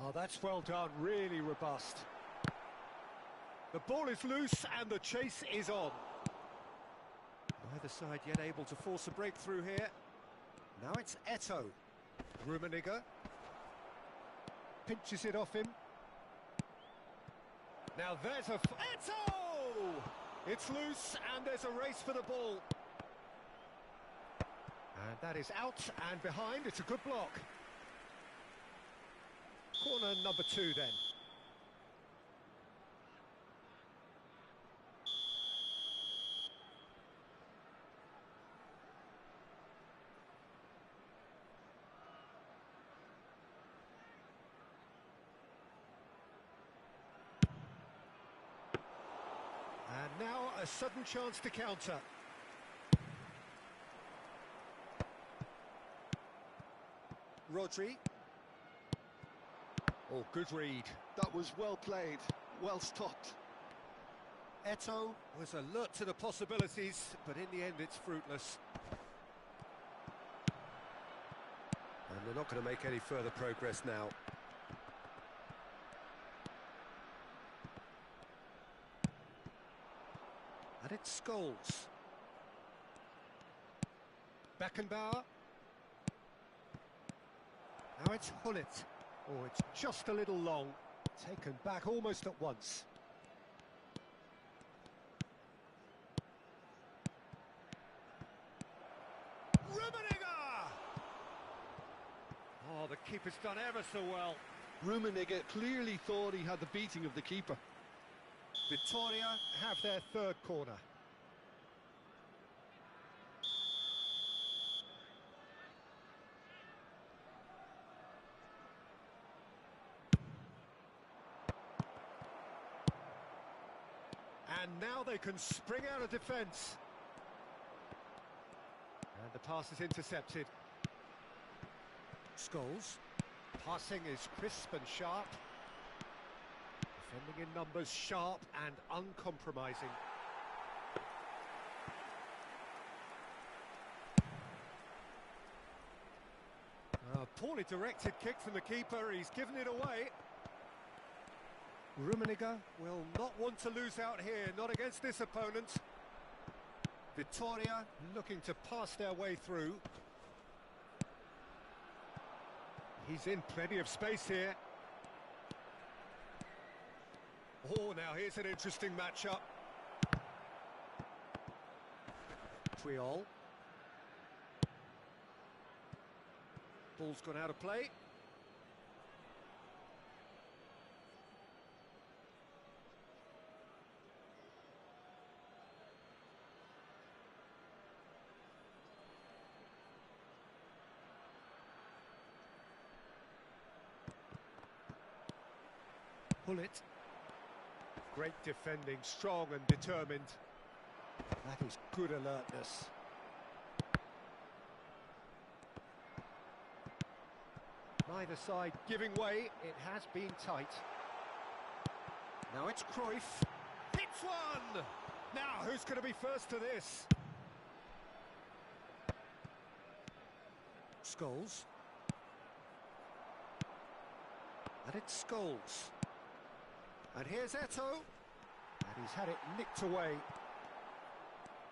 Oh, that's well done, really robust. The ball is loose and the chase is on. Neither side yet able to force a breakthrough here. Now it's Eto'o. Rummenigge. Pinches it off him. Now there's a... Eto'o! It's loose and there's a race for the ball. And that is out and behind. It's a good block. Corner number 2 then. And now a sudden chance to counter. Rodri. Oh, good read. That was well played, well stopped. Eto'o was alert to the possibilities, but in the end it's fruitless. And they're not going to make any further progress now. And it's Scholes. Beckenbauer. Now it's Hullet. Oh, it's just a little long. Taken back almost at once. Rummenigge! Oh, the keeper's done ever so well. Rummenigge clearly thought he had the beating of the keeper. Victoria have their third corner. And now they can spring out of defence. And the pass is intercepted. Scholes. Passing is crisp and sharp. Defending in numbers, sharp and uncompromising. A poorly directed kick from the keeper. He's given it away. Rummenigge will not want to lose out here, not against this opponent. Victoria looking to pass their way through. He's in plenty of space here. Oh, now here's an interesting matchup. Puyol. Ball's gone out of play. Pull it. Great defending, strong and determined. That is good alertness. Neither side giving way, it has been tight. Now it's Cruyff. Hits one! Now who's going to be first to this? Scholes. And it's Scholes. And here's Eto'o. And he's had it nicked away.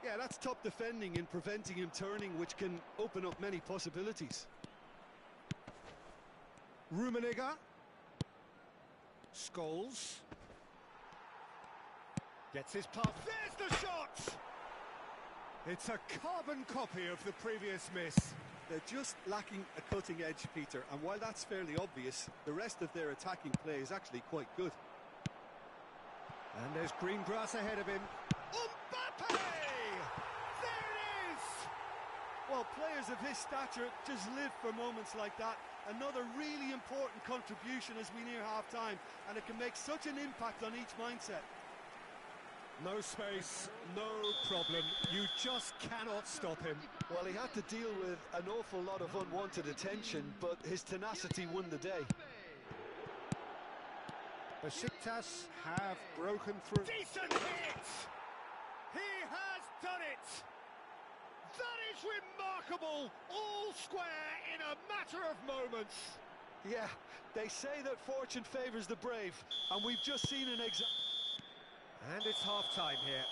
Yeah, that's top defending and preventing him turning, which can open up many possibilities. Rummenigge. Scholes. Gets his pass. There's the shot! It's a carbon copy of the previous miss. They're just lacking a cutting edge, Peter, and while that's fairly obvious, the rest of their attacking play is actually quite good. And there's green grass ahead of him. Mbappe! There it is! Well, players of his stature just live for moments like that. Another really important contribution as we near half-time, and it can make such an impact on each mindset. No space, no problem. You just cannot stop him. Well, he had to deal with an awful lot of unwanted attention, but his tenacity won the day. Besiktas have broken through. Decent hit! He has done it! That is remarkable! All square in a matter of moments. Yeah, they say that fortune favours the brave, and we've just seen an example. And it's half-time here.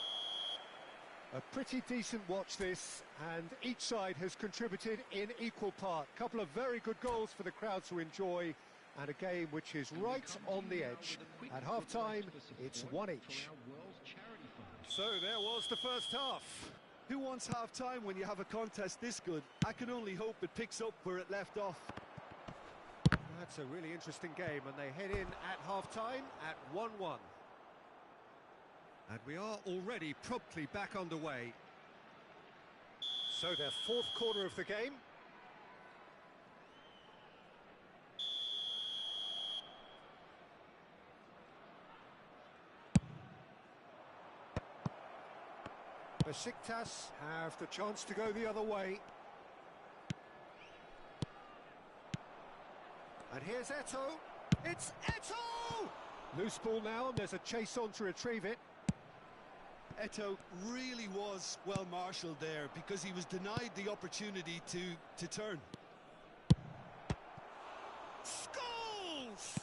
A pretty decent watch this, and each side has contributed in equal part. Couple of very good goals for the crowd to enjoy, and a game which is right on the edge. At half-time, it's one each. So there was the first half. Who wants half-time when you have a contest this good? I can only hope it picks up where it left off. That's a really interesting game, and they head in at half-time at 1-1. And we are already promptly back underway. So their fourth quarter of the game. Besiktas have the chance to go the other way. And here's Eto'o. It's Eto'o! Loose ball now, and there's a chase on to retrieve it. Eto'o really was well marshalled there because he was denied the opportunity to turn. Scholes!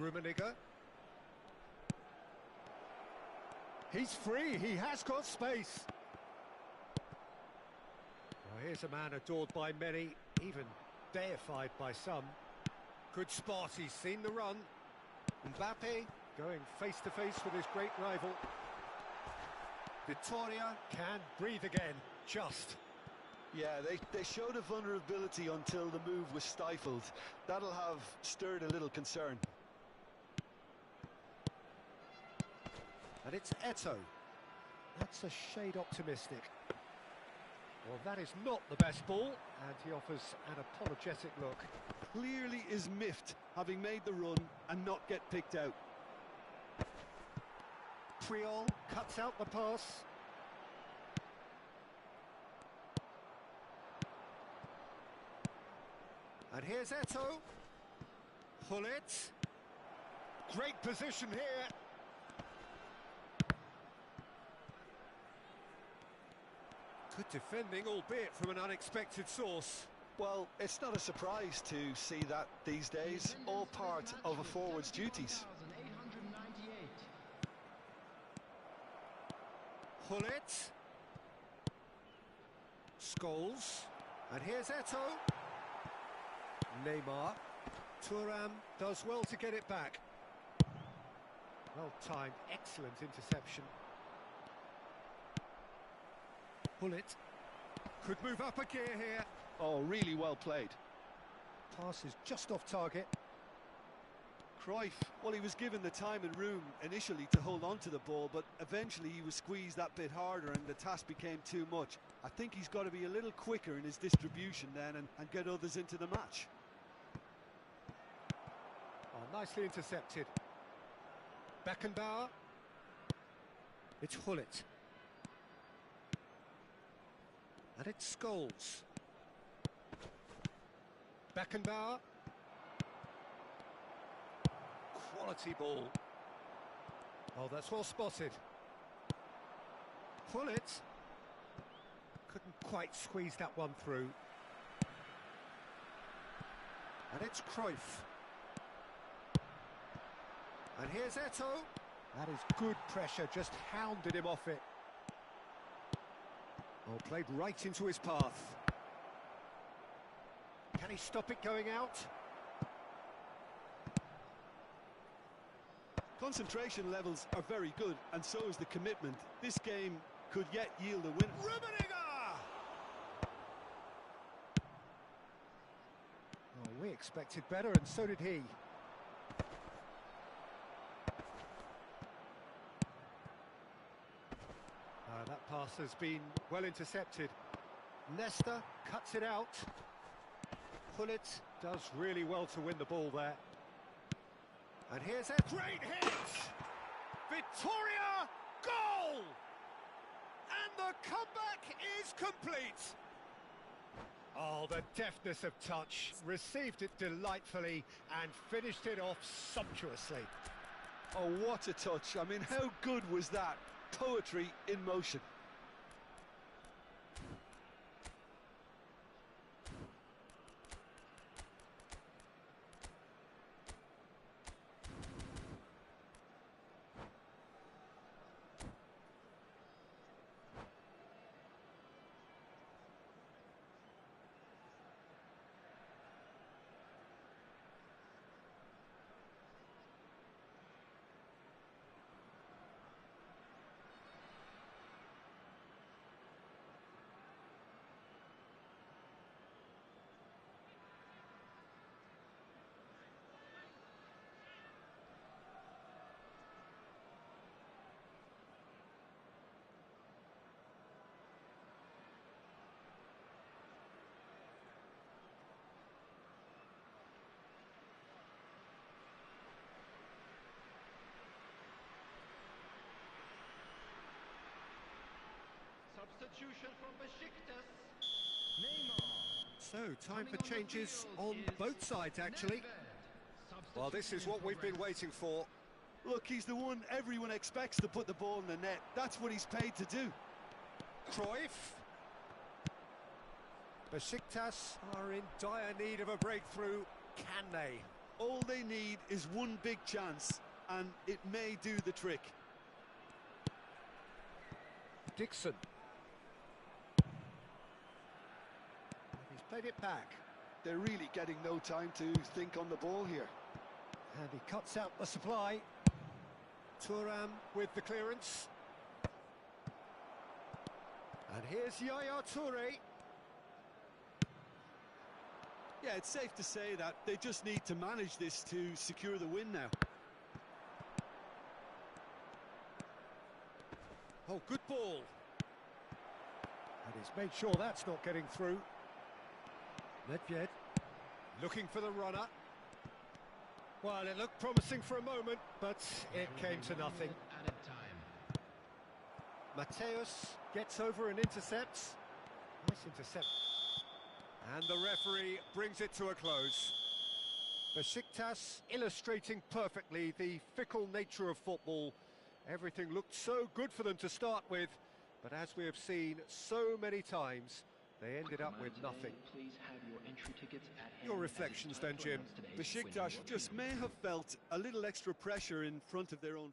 Rummenigge. He's free, he has got space. Well, here's a man adored by many, even deified by some. Good spot, he's seen the run. Mbappe going face-to-face with his great rival. Vittoria can breathe again, just. Yeah, they showed a vulnerability until the move was stifled. That'll have stirred a little concern. And it's Eto'o. That's a shade optimistic. Well, that is not the best ball, and he offers an apologetic look. Clearly is miffed, having made the run and not get picked out. Puyol cuts out the pass. And here's Eto'o. Pull it. Great position here. Good defending, albeit from an unexpected source. Well, it's not a surprise to see that these days, all part of a forward's duties. Pull it. Scholes. And here's Eto'o. Neymar. Thuram does well to get it back. Well timed, excellent interception. Pull it. Could move up a gear here. Oh, really well played. Pass is just off target. Cruyff, well, he was given the time and room initially to hold on to the ball, but eventually he was squeezed that bit harder and the task became too much. I think he's got to be a little quicker in his distribution then and get others into the match. Well, Nicely intercepted. Beckenbauer. It's Hullet. And it's Scholes. Beckenbauer. Quality ball. Oh, that's well spotted. Hullet. Couldn't quite squeeze that one through. And it's Cruyff. And here's Eto'o. That is good pressure, just hounded him off it. Oh, played right into his path. Can he stop it going out? Concentration levels are very good, and so is the commitment. This game could yet yield a win. Rummenigge! Oh, we expected better, and so did he. That pass has been well intercepted. Nesta cuts it out. Hullet does really well to win the ball there. And here's a great hit! Victoria, goal! And the comeback is complete. Oh, the deftness of touch. Received it delightfully and finished it off sumptuously. Oh, what a touch. I mean, how good was that? Poetry in motion. Substitution from Besiktas. Neymar. So, time for changes on both sides, actually. Well, this is what we've been waiting for. Look, he's the one everyone expects to put the ball in the net. That's what he's paid to do. Cruyff. Besiktas are in dire need of a breakthrough. Can they? All they need is one big chance, and it may do the trick. Dixon. He's played it back. They're really getting no time to think on the ball here. And he cuts out the supply. Thuram with the clearance. And here's Yaya Toure. Yeah, it's safe to say that they just need to manage this to secure the win now. Oh, good ball. And he's made sure that's not getting through. Nedved looking for the runner. Well, it looked promising for a moment, but it came to nothing. Added time. Mateus gets over and intercepts. Nice intercept. And the referee brings it to a close. Besiktas illustrating perfectly the fickle nature of football. Everything looked so good for them to start with, but as we have seen so many times, they ended up with nothing. Your reflections then, Jim? Besiktas just may have felt a little extra pressure in front of their own